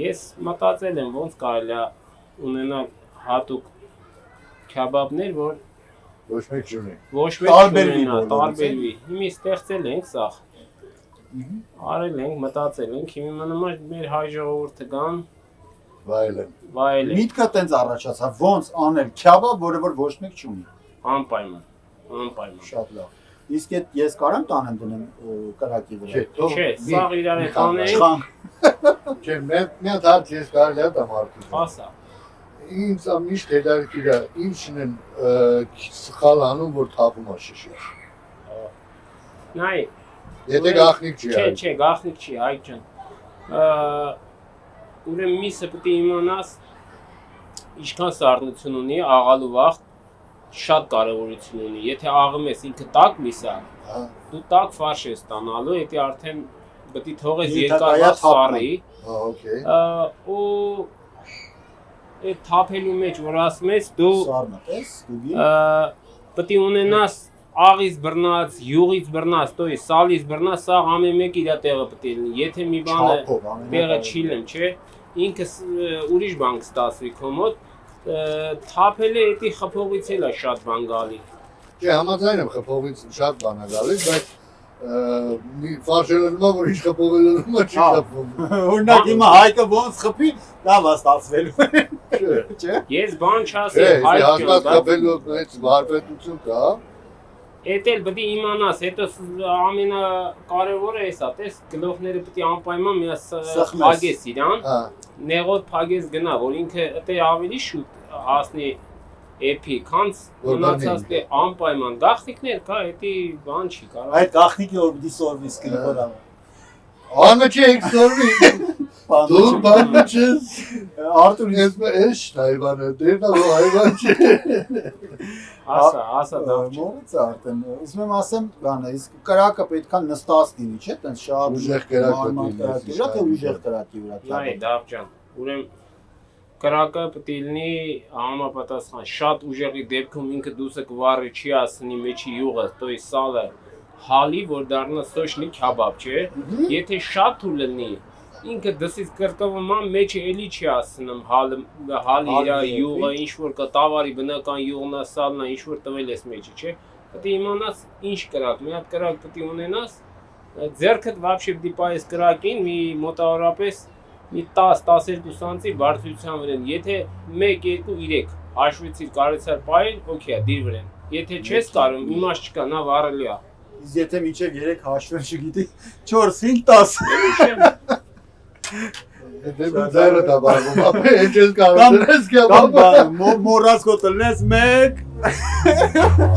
Ես մտածել եմ ոնց կարելի է ունենալ հատուկ քյաբաբներ, որ Ոչ մեկ չունի։ ոչ մեկ չունենա, տարբերվի։ Հիմա ստեղծել ենք սաղ։ Արել ենք, մտածել ենք, հիմա մնում է մեր հայ ժողովուրդը կան Վայելեն։ վայելեն։ Միտքը տենց առաջացավ, ոնց անել քյաբաբ, որը որ ոչ մեկ չունի։ Անպայման։ Շատ լավ։ Իսկ այդ ես կարամ տանեմ դնեմ կրակի վրա։ Չէ, սաղ իրար է տանենք։ Չխան։ Չէ, մի հատ հարց ես կարելի է տամ արդյոք։ Ասա։ Ինձ միշտ հետաքրքիր է, ինչն են սխալ անում, որ թափում է շշը։ Նայ, Եթե գաղտնիք չի։ Չէ, գաղտնիք չի, այ ջան։ Ուրեմն միսը պետք է իմանաս ինչքան սառնություն ունի, աղալու վաղ շատ կարևորություն ունի։ Եթե աղում ես ինքը տաք միսա, դու տաք ֆարշ ես ստանալու, եթե արդեն պետք է թողես երկար վաղ սառի։ Okay։ Ու այդ թափելու մեջ որ ասում ես դու Սառնես, դուգի։ պետք է ունենաս աղից բռնած, յուղից բռնած, տոյ սալից բռնած, սա ամեն մեկ իր տեղը պետք է լինի։ Եթե մի բանը տեղը չի լեմ, չէ, ինքը ուրիշ բան կստացվի քո մոտ, թափելը էդի խփողից էլ է շատ բան գալի։ Չէ, համաձայն եմ, խփողից շատ բան է գալիս, բայց մի ֆարշելը որ ինչ խփողելը չի խփում։ Օրինակ հիմա Հայկը ոնց խփի, լավ է ստացվելու։ Չէ։ Ես բան չասեմ, Հայ հաստատ խփելու այդ վարպետություն կա։ Էդ էլ պետք է իմանաս, հետո ամենակարևորը էսա, տես գլուխները պետք է անպայման միաս փագես իրան, նեղոտ փագես գնա, որ ինքը դե ավելի շուտ հասնի էփի, քանց մնացած դե անպայման գաղտնիքներ կա, էդի բան չի կարող։ Այդ գաղտնիքը որ պիտի սորվի սկրիվորա։ Անը չի էքսորվի։ Դու բանը չես։ Արտուր ես հայվանը, դերնա որ հայվան չի։ Ասա դա։ Մորից արդեն, ուզում եմ ասեմ, բանը, իսկ կրակը պետքա նստած լինի, չէ՞, տենց շատ ուժեղ կրակ պետք է լինի, թե ուժեղ կրակի վրա։ Նայ, դավ ջան, ուրեմն կրակը պետք է լինի համապատասխան, շատ ուժեղի դեպքում ինքը դուսը կվառի չի ասնի մեջի յուղը, տոյ սալը հալի, որ դառնա սոշնի քյաբաբ, չէ։ Եթե շատ թույլ լինի, ինքը դսից կրկվման մեջը էլի չի ասնում հալի իր յուղը, ինչ որ կա տավարի բնական յուղն է, սալն է, ինչ որ տվել ես մեջը, չէ։ Պետք է իմանաս ինչ կրակ, մի հատ կրակ պետք է ունենաս, ձեռքդ вообще դիպայես կրակին, մի մոտավորապես մի 10-12 սանտի բարձրության վրան, եթե 1, 2, 3 հաշվեցիր կարեցար պայել, օքեյ, դիր վրան։ Եթե չես կարող, իմաստ չկա, նա վառելի է։ Իսկ եթե միջև 3 հաշվել չգիտի, 4, 5, 10։ Դե դերը դա բաղում, ապե էջես կարող ես կյաբաբ։ Կամ մորած կոտնես 1։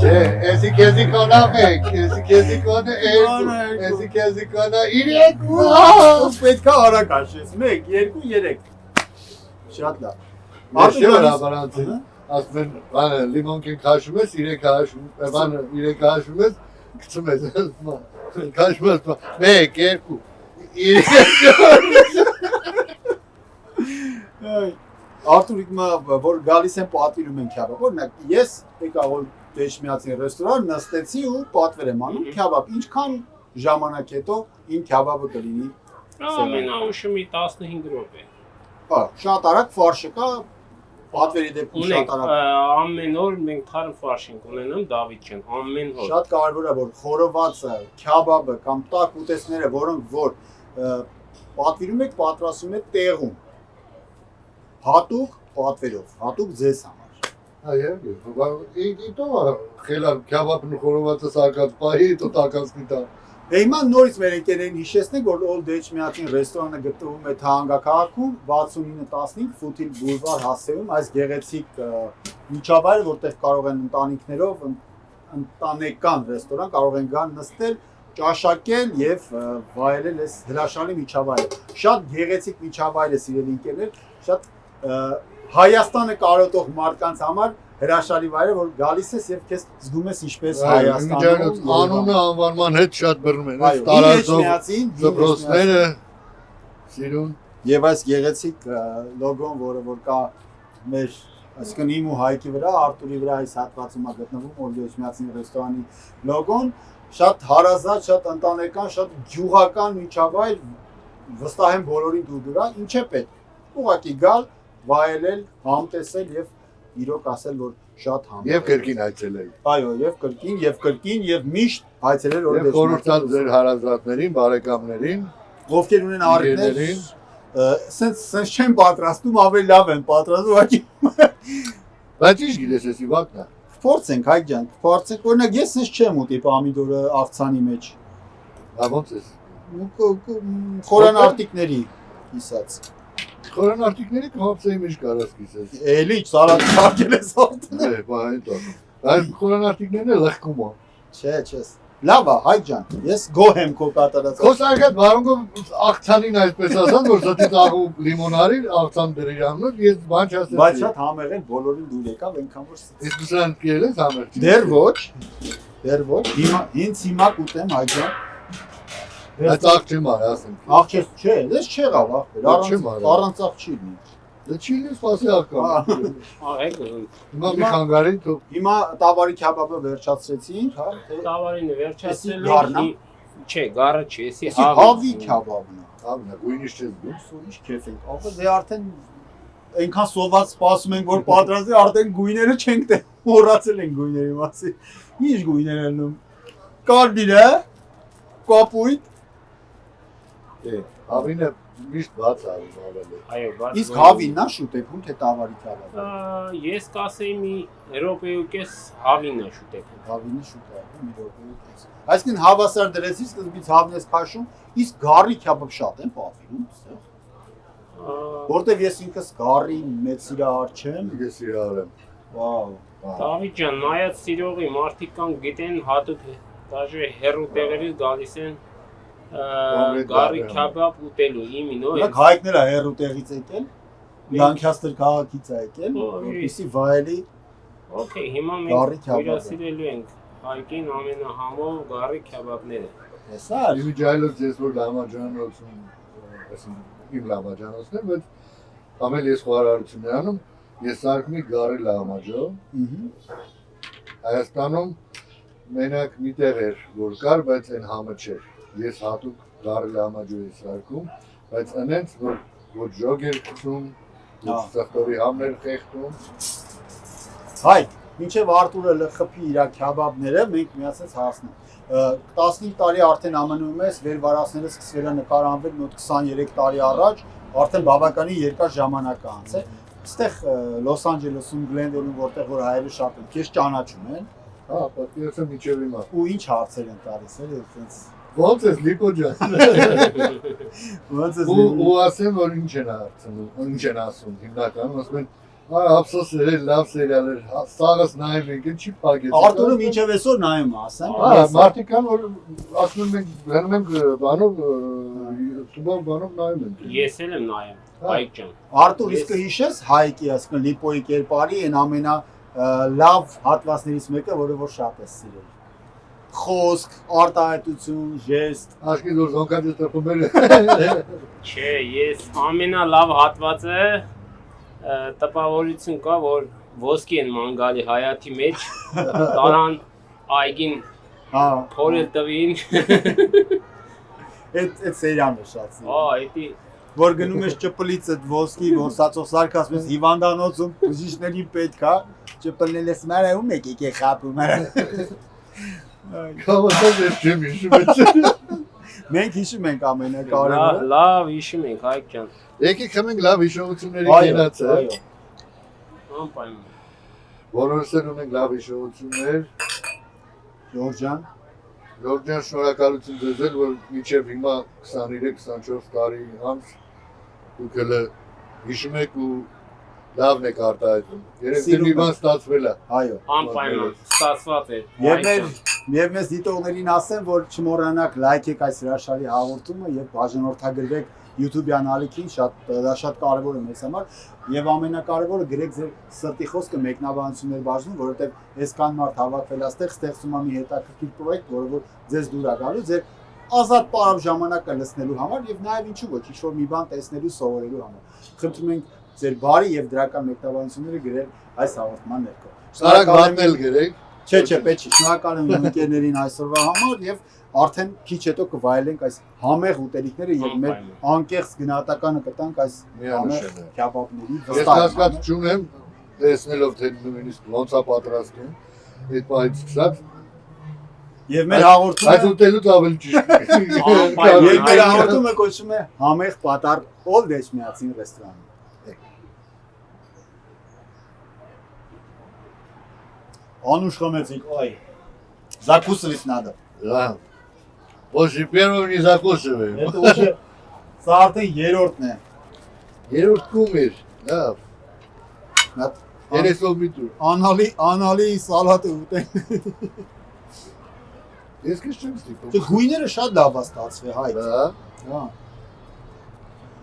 Չէ, էսի քեզի կոնա 1, էսի քեզի կոնա 2, էսի քեզի կոնա 3։ Պետքա արագ հաշվես 1, 2, 3։ Շատ լավ։ Արդյոք հրաբարանցին, ասում են, բանը լիմոնքին քաշում ես, 3 հաշում, բանը 3 հաշում ես, գցում ես, քաշում ես, 1, 2, 3։ Արտուր իկմա որ գալիս են պատվիրում են քյաբաբ։ Օրինակ ես եկա որ Դեշմիածի ռեստորան նստեցի ու պատվեր եմ անում քյաբաբ։ Ինչքան ժամանակ հետո իմ քյաբաբը կլինի։ Ամենաուշը մի 15 րոպե։ Հա, շատ արագ ֆարշը կա, պատվերի դեպքում շատ արագ։ Ամեն օր մենք թարմ ֆարշ ենք ունենում Դավիթ ջան, ամեն օր։ Շատ կարևոր է որ խորովածը, քյաբաբը կամ տաք ուտեստները, որոնք որ պատվիրում եք, պատրաստում եք տեղում։ Հատուկ պատվերով, հատուկ ձեզ համար։ И то խելար քյաբաբն ու խորովածը սարկած պահի, то տակածնի տա։ Հիմա նորից մեր ընկերներին հիշեցնենք, որ Old Dutch-Միածին ռեստորանը գտնվում է Թահանգաքաղաքում 6915 Ֆութիլ բուլվար հասցեում, այս գեղեցիկ միջավայրը, որտեղ կարող են ընտանիքներով ընտանեկան ռեստորան կարող են գան նստել, ճաշակել եւ վայելել այս հրաշալի միջավայրը։ Շատ գեղեցիկ միջավայր է, սիրելի ընկերներ, շատ Հայաստանը կարոտող մարդկանց համար հրաշալի վայր է, որ գալիս ես եւ քեզ զգում ես ինչպես Հայաստանում։ Անունը անվանման հետ շատ բռնում են, Այո, տարածող դպրոցները սիրուն եւ այս գեղեցիկ լոգոն, որը որ կա մեր, այսինքն իմ ու Հայկի վրա, Արտուրի վրա այս հատվածում է գտնվում Old Dutch-Միածին ռեստորանի լոգոն, շատ հարազատ, շատ ընտանեկան, շատ գյուղական միջավայր, վստահ եմ բոլորին դու դրա, ինչ է պետք։ Ուղղակի գալ, վայելել, համտեսել եւ իրոք ասել, որ շատ համ։ Եվ կրկին այցելել։ Այո, եւ կրկին եւ միշտ այցելել որ Եվ խորհրդալ ձեր հարազատներին, բարեկամներին, ովքեր ունեն առիթներ, սենց չեն պատրաստում, ավելի լավ են պատրաստում, ուղղակի։ Բայց ինչ գիտես էսի վակն է։ Փորձենք, Հայկ ջան, փորձենք, օրինակ ես սենց չեմ ուտի պամիդորը աղցանի մեջ։ Հա ոնց է։ Խորան արտիկների կիսած։ Խորան արտիկների կհապսեի մեջ կարաս կիսես։ Էլի սալատ քարկել ես արտը։ Բահային տա։ Այդ խորան արտիկներն էլ լղկում է։ Չէ։ Լավ է, Հայկ ջան, ես գոհ եմ քո կատարած։ Խոսարկած բարոնգով աղցանին այսպես ասան, որ զտի տաղու լիմոնարի աղցան դրիր անունով, ես բան չասեցի։ Բայց շատ համեղ են, բոլորին դուր եկավ, այնքան որ Իսկ դրան կերել ես համեղ։ Դեռ ոչ։ Հիմա կուտեմ, Հայկ ջան։ Այդ աղ չեմ արի, ասեմ։ Աղ չէ, ես չեղավ աղբեր, առանց աղ չի լինի։ Դե չի լինի սպասի աղ կամ։ Ահեք Հիմա մի խանգարի դու։ Հիմա տավարի քյաբաբը վերջացրեցինք, հա։ Տավարինը վերջացել Գառնա։ Չէ, գառը չի, էսի Հավի քյաբաբն է։ Հավնա, գույնիշ չես դու։ Ինչ քեֆ ենք։ Ահա դե արդեն այնքան սոված սպասում ենք, որ պատրաստի, արդեն գույները չենք տեղ, մոռացել ենք գույների մասին։ Ինչ գույներ են նում։ Կարմիր է, կապույտ։ Հավինը միշտ բաց արում ավելի։ Այո, բաց։ Իսկ հավինն է շուտեքում, թե տավարի քյաբաբը։ Ես կասեի մի րոպեուկես հավինը շուտեքում։ Հավինը շուտ է, մի րոպեուկես։ Այսինքն հավասար դրեցի, սկզբից հավն ես քաշում, իսկ գառի քյաբաբ շատ են պատվիրում, այստեղ։ Որտեվ ես ինքս գառի մեծ սիրահար չեմ։ Ես իրար եմ։ Վաու։ Դավիթ ջան, նայած սիրողի մարդիկ կան գիտեն հատուկ դաժե հերու տեղերից գալիս են գառի քյաբաբ ուտելու իմինո։ Նա հայկները հերու տեղից եկել, Լանկաստեր քաղաքից է եկել, որպեսզի վայելի։ Okay, հիմա Գառի մենք քյաբաբ։ հյուրասիրելու ենք Հայկին ամենահամով գառի քյաբաբները։ Հեսա։ Իմ ջայլոց ես որ լամաջանոցում, այսինքն իմ լամաջանոցն է, բայց ամեն ես խոհարարություն եմ անում, ես սարքում եմ գառի լամաջո։ Հայաստանում մենակ մի տեղ էր, որ կար, բայց այն համը չէր։ Ես հատուկ գառի լամաջո եմ սարքում, բայց այնց որ ոչ ժոգ էր գցում, ոչ սախտորի համներ խեղդում։ Հայ, մինչև Արտուրը լխփի իր քյաբաբները, մենք միացած հասնենք։ 15 տարի արդեն ԱՄՆ-ում ես, վերվարածները սկսվել է նկարանվել մոտ 23 տարի առաջ, արդեն բավականին երկար ժամանակ է անցել։ Այստեղ Լոս Անջելեսում, Գլենդենում, որտեղ որ հայերը շատ են, քեզ ճանաչում են։ Հա, պատկերացա միջև հիմա։ Ու ինչ հարցեր են տալիս, էլի, այդպես։ Ոնց ես լիպո ջան։ Ոնց ես Ու ասեմ որ ինչ են հարցնում, ինչ են ասում հիմնականում, ասում են ափսոս էր, լավ սերիալ էր, սաղս նայում ենք, չի փակեց։ Արտուրը մինչև այսօր նայում է, ասեմ։ Հա, մարդիկան որ ասում ենք, գնում ենք բանով, YouTube-ով բանով նայում ենք։ Ես էլ եմ նայում, Հայկ ջան։ Արտուր, իսկ հիշես Հայկի, ասկն Լիպոյի կերպարի այն ամենա լավ հատվածներից մեկը, որը որ շատ է սիրել։ Խոսք, արտահայտություն, ժեստ։ Աշկի դուրս ոնքան ես տրփում եմ։ Չէ, ես ամենալավ հատվածը տպավորություն կա, որ ոսկի են մանգալի հայաթի մեջ, տարան այգին Հա, փորել տվին։ այդ սերիան է շատ սիրում։ Այդի Որ գնում ես ճպլից այդ ոսկի, որ սացող սարկասում ես հիվանդանոցում, բժիշկների պետք է, ճպլնել ես մերը ում եք խապում։ Կամասած ես չեմ հիշում ես։ Մենք հիշում ենք ամենակարևորը։ լավ հիշում ենք Հայկ ջան։ Եկեք խմենք լավ հիշողությունների գնաց, Անպայման։ Բոլորսեն ունենք լավ հիշողություններ։ Ջորջան, Լորջան շնորհակալություն ձեզ, որ մինչև հիմա 23-24 տարի անց դուք հələ հիշում եք ու լավն եք արտահայտում։ Երևի թե մի բան ստացվել է։ այո։ Անպայման ստացված է։ Եվ մեզ դիտողներին ասեմ, որ չմոռանաք լայքեք այս հրաշալի հաղորդումը եւ բաժանորդագրվեք YouTube-յան ալիքին, դա շատ կարևոր է մեզ համար եւ ամենակարևորը գրեք ձեր սրտի խոսքը մեկնաբանություններ բաժնում, որովհետեւ այսքան մարդ հավաքվել այստեղ ստեղծում է մի հետաքրքիր պրոյեկտ, որը որ ձեզ դուր է գալու ձեր ազատ պարավ ժամանակը լցնելու համար եւ նաեւ ինչու ոչ ինչ-որ մի բան տեսնելու, սովորելու համար։ Խնդրում ենք ձեր բարի եւ դրական մեկնաբանությունները գրել այս հաղորդման ներքո։ Շնորհակ վատնել գրեք։ Չէ, պետք չի։ Շնորհակալ եմ ընկերներին այսօրվա համար եւ արդեն քիչ հետո կվայելենք այս համեղ ուտելիքները եւ մեր անկեղծ գնահատականը կտանք այս համեղ քյաբաբների Ես հասկացություն չունեմ տեսնելով թե նույնիսկ ոնց է պատրաստում այդ բանից սկսած եւ մեր հաղորդումը այդ ուտելուց ավելի ճիշտ եւ մեր հաղորդումը կոչվում է համեղ պատար Old Էջմիածին ռեստորան Անուշ խմեցինք, այ Закусывать надо. Լավ После первого не закусываем. Это уже սա արդեն երրորդն է։ Երրորդ կում էր, լավ։ 30 միտուր։ Անալի սալատը ուտենք։ Ես քիչ չեմ ստիպում։ Դե գույները շատ լավ է ստացվել, հայ։ Հա։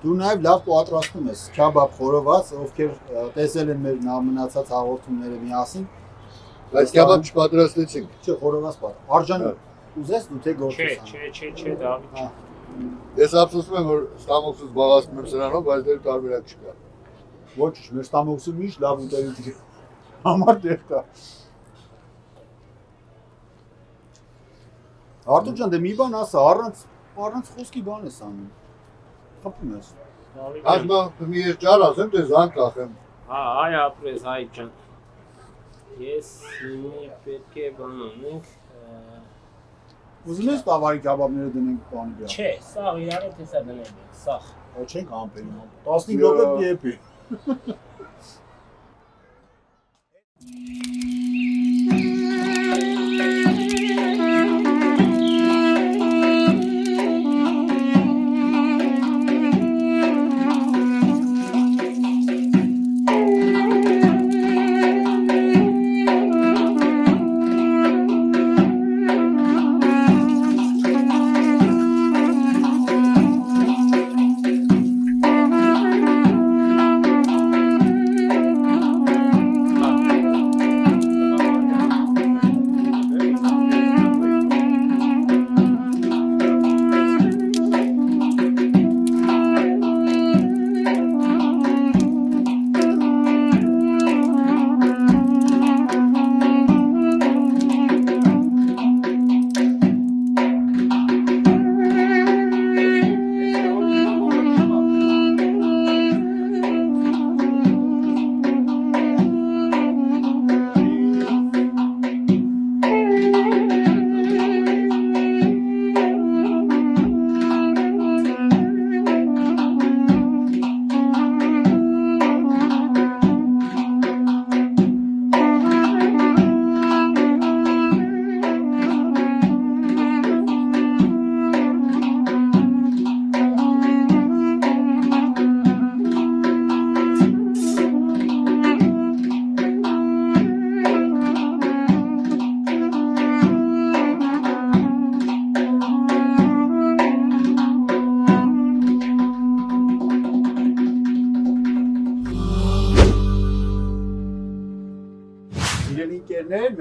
Դու նաև լավ պատրաստում ես քյաբաբ խորոված, ովքեր տեսել են մեր մնացած հաղորդումները միասին։ Բայց քյաբաբ չպատրաստեցինք։ Չէ, խորոված պատր։ Արժան ուզես դու թե գործես։ Չէ, Դավիթ։ Ես ափսոսում եմ, որ ստամոքսուց զբաղացնում եմ սրանով, բայց դեռ տարբերակ չկա։ Ոչ, մեր ստամոքսը միշտ լավ ուտելիք համար դեր կա։ Արտուր ջան, դե մի բան ասա, առանց խոսքի բան ես անում։ Խփում ես։ Ասма մի երջար ասեմ, թե զան կախեմ։ Հա, այ ապրես Հայկ ջան։ Ես ինի պետք է բան անենք։ Ուզում ես տավարի քյաբաբները դնենք բանի վրա։ Չէ, սաղ իրար է տեսա դնել ենք, սաղ։ Ոչ չենք ամպերի։ 15 րոպե դեպի։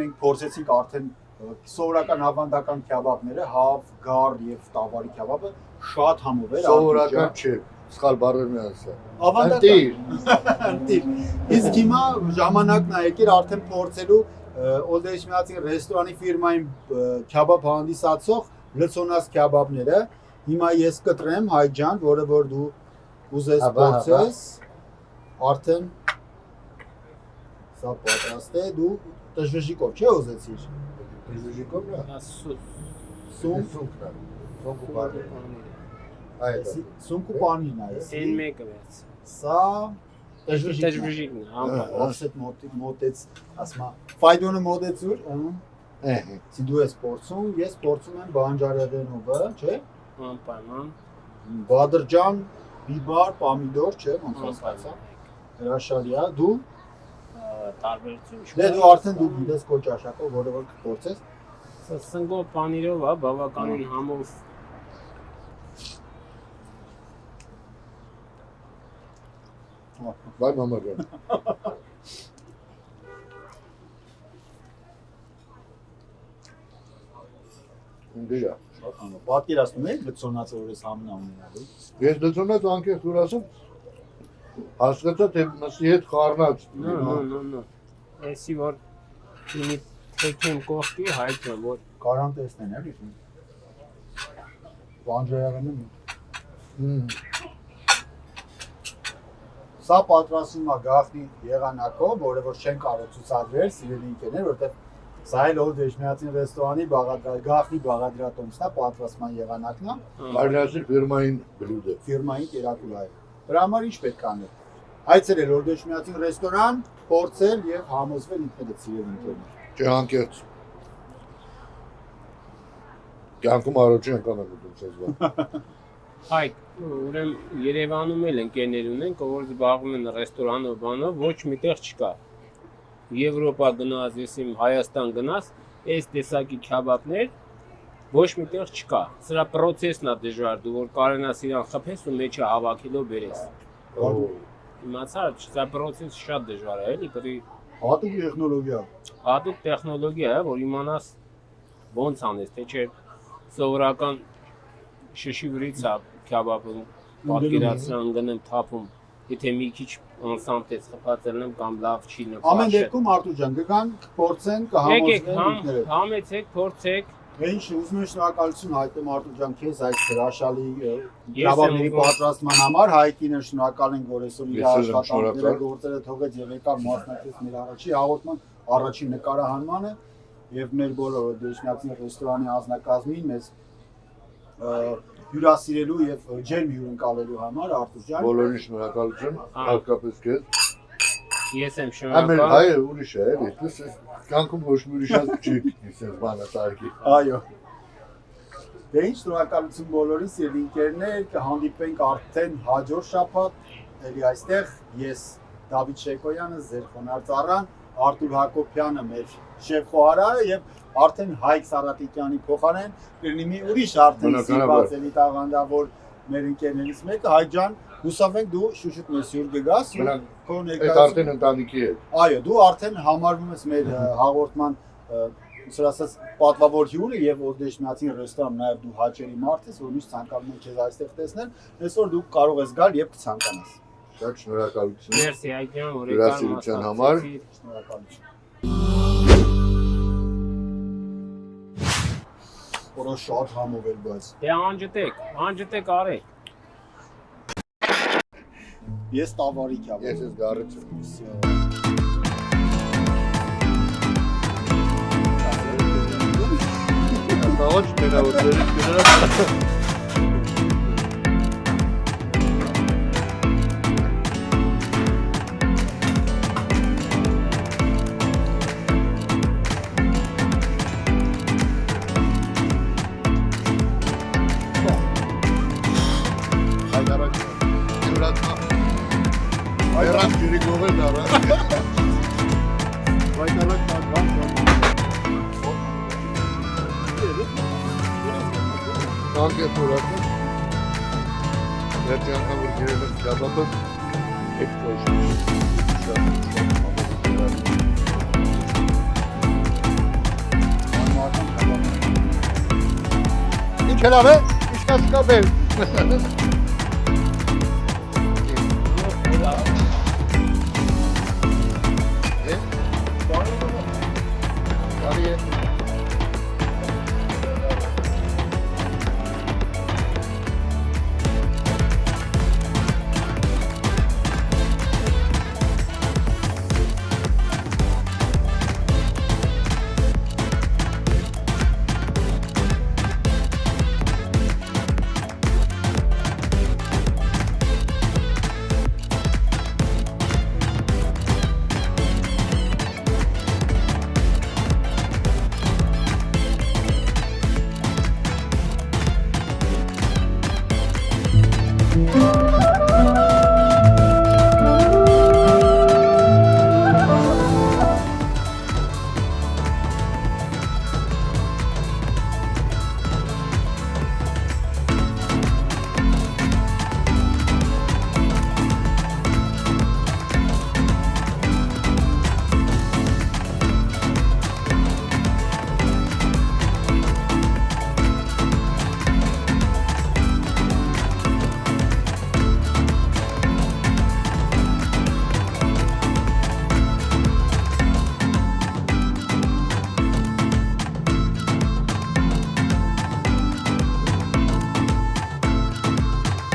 Մենք փորձեցինք արդեն սովորական ավանդական քյաբաբները, հավ, գար եւ տավարի քյաբաբը շատ համով էր։ Սովորական չէ։ Սխալ բառերն է ասա։ Ավանդական։ Անտիր։ Իսկ հիմա ժամանակն է եկել արդեն փորձելու Օլդեշմիածի ռեստորանի ֆիրմային քյաբաբ հանդիսացող լցոնած քյաբաբները։ Հիմա ես կտրեմ Հայ ջան, որը որ դու ուզես փորձես, արդեն սա պատրաստ է, դու տժժիկով չէ ուզեցիր։ Դժուժիկով նա։ Սունկու պանիրն է։ Սեն մեկը վերց։ Սա Տեժվիժիկն է, համբա։ Offset մոտեց, ասма, ֆայդոնը մոտեցուր, Սի դու ես փորձում, ես փորձում եմ բանջարեղենովը, չէ՞։ Անպայման։ Բադրջան, բիբար, պամիդոր, չէ՞, ոնց ասացա։ Հրաշալի է, դու Տարբերություն դե դու արդեն դու գիտես քո ճաշակով, որը որ կփորձես։ Սա սնգո պանիրով է, բավականին համով։ Վայ մամա ջան։ Ինձ Պատկերացնում եք լցոնածը որ ես համն ամենալի։ Ես լցոնած անկեղծ որ ասում հասկացա թե մսի հետ խառնած։ No։ Էսի որ իմի թեքեմ կողքի հայտնեմ որ Կարան տեսնեն էլի։ Բանջարեղենը Սա պատրաստվում է գաղտնի եղանակով, որը որ չեն կարող ցուցադրել սիրելի ընկերներ, որովհետև սա էլ Օլդեշմիածի ռեստորանի գաղտնի բաղադրատոմսն է, պատրաստման եղանակն է, Արնասի ֆիրմային բլյուդ է։ ֆիրմային կերակուլա է։ Դրա համար ինչ պետք է անել։ Այցելել Օլդեշմիածի ռեստորան, փորձել եւ համոզվել ինքներդ սիրելի ընկերներ։ Չէ անկեղծ։ Կյանքում առաջին անգամ եմ ուտում ցեզ բան։ Հայք, ուրեմն Երևանում էլ ընկերներ ունենք, որ զբաղվում են ռեստորանով, բանով, ոչ միտեղ չկա։ Եվրոպա գնաց, եսիմ Հայաստան գնաց, այս տեսակի քյաբաբներ ոչ միտեղ չկա։ Սրա process-ն է դժվար, դու որ կարենաս իրան խփես ու մեջը հավաքելով բերես։ Իմացա, սա process շատ դժվար է, էլի, պետք է Հատուկ տեխնոլոգիա։ հատուկ տեխնոլոգիա է, որ իմանաս ոնց անես, թե չէ սովորական շշի վրից է քյաբաբը պատկերացրան գնեմ թափում, եթե մի քիչ անսանտես խփածել եմ կամ լավ չի նկարել։ Ամեն դեպքում Արտուր ջան, գան կփորձեն, կհամոզվեն ինքներդ։ Համեցեք, փորձեք։ Ինչ ուզում եմ շնորհակալություն հայտնել Արտուր ջան քեզ այս հրաշալի քյաբաբների պատրաստման համար, Հայկին շնորհակալ ենք, որ այսօր իր աշխատանքները գործերը թողեց եւ եկավ մասնակցեց մեր առաջի հաղորդման առաջին նկարահանմանը եւ մեր բոլոր Օլդեշմիածի ռեստորանի անձնակազմին մեզ հյուրասիրելու եւ ջերմ հյուրընկալելու համար Արտուր ջան։ Բոլորին շնորհակալություն, հատկապես քեզ։ Ես եմ Ամեն շնորհակալ։ հայը ուրիշ է, էլի, դուս կյանքում ոչ մի ուրիշ չի ասես բանը տարկի։ Այո։ Դե ինչ շնորհակալություն բոլորին, սիրելի ընկերներ, կհանդիպենք արդեն հաջորդ շաբաթ, ելի այստեղ ես Դավիթ Շեկոյանը, ձեր խոնարհ ծառան, Արտուր Հակոբյանը, մեր շեֆ խոհարարը եւ արդեն Հայկ Սարատիկյանի փոխարեն կլինի մի ուրիշ արդեն սիրված էլի տաղանդավոր մեր ընկերներից մեկը, Հայկ ջան, հուսով ենք դու շուշուտ մեզ հյուր կգաս ու քո Այդ արդեն ընտանիքի է։ Այո, դու արդեն համարվում ես մեր հաղորդման այսօր ասած պատվավոր հյուրը եւ Օլդեշմիածի ռեստորան նաեւ դու հաճելի մարդ ես, որ միշտ ցանկանում ես քեզ այստեղ տեսնել, այսօր դու կարող ես գալ եւ կցանկանաս։ Շատ շնորհակալություն։ Մերսի Հայկյան, որ Հյուրասիրության համար։ Շնորհակալություն։ Որոշ շատ համովել բայց։ Դե անջտեք արեք։ Ես տավարիկ եմ։ Ես ես գարից։ Ոչ մենավորների գնաց։ Այրան ջուրի գողել դարա։ Վայտարակ կան։ Անկե փորակը։ Վերջի անգամ որ գերել եմ քյաբաբը, այդ փոշի։ Ինչ հլավ է, ինչ կասկաբել։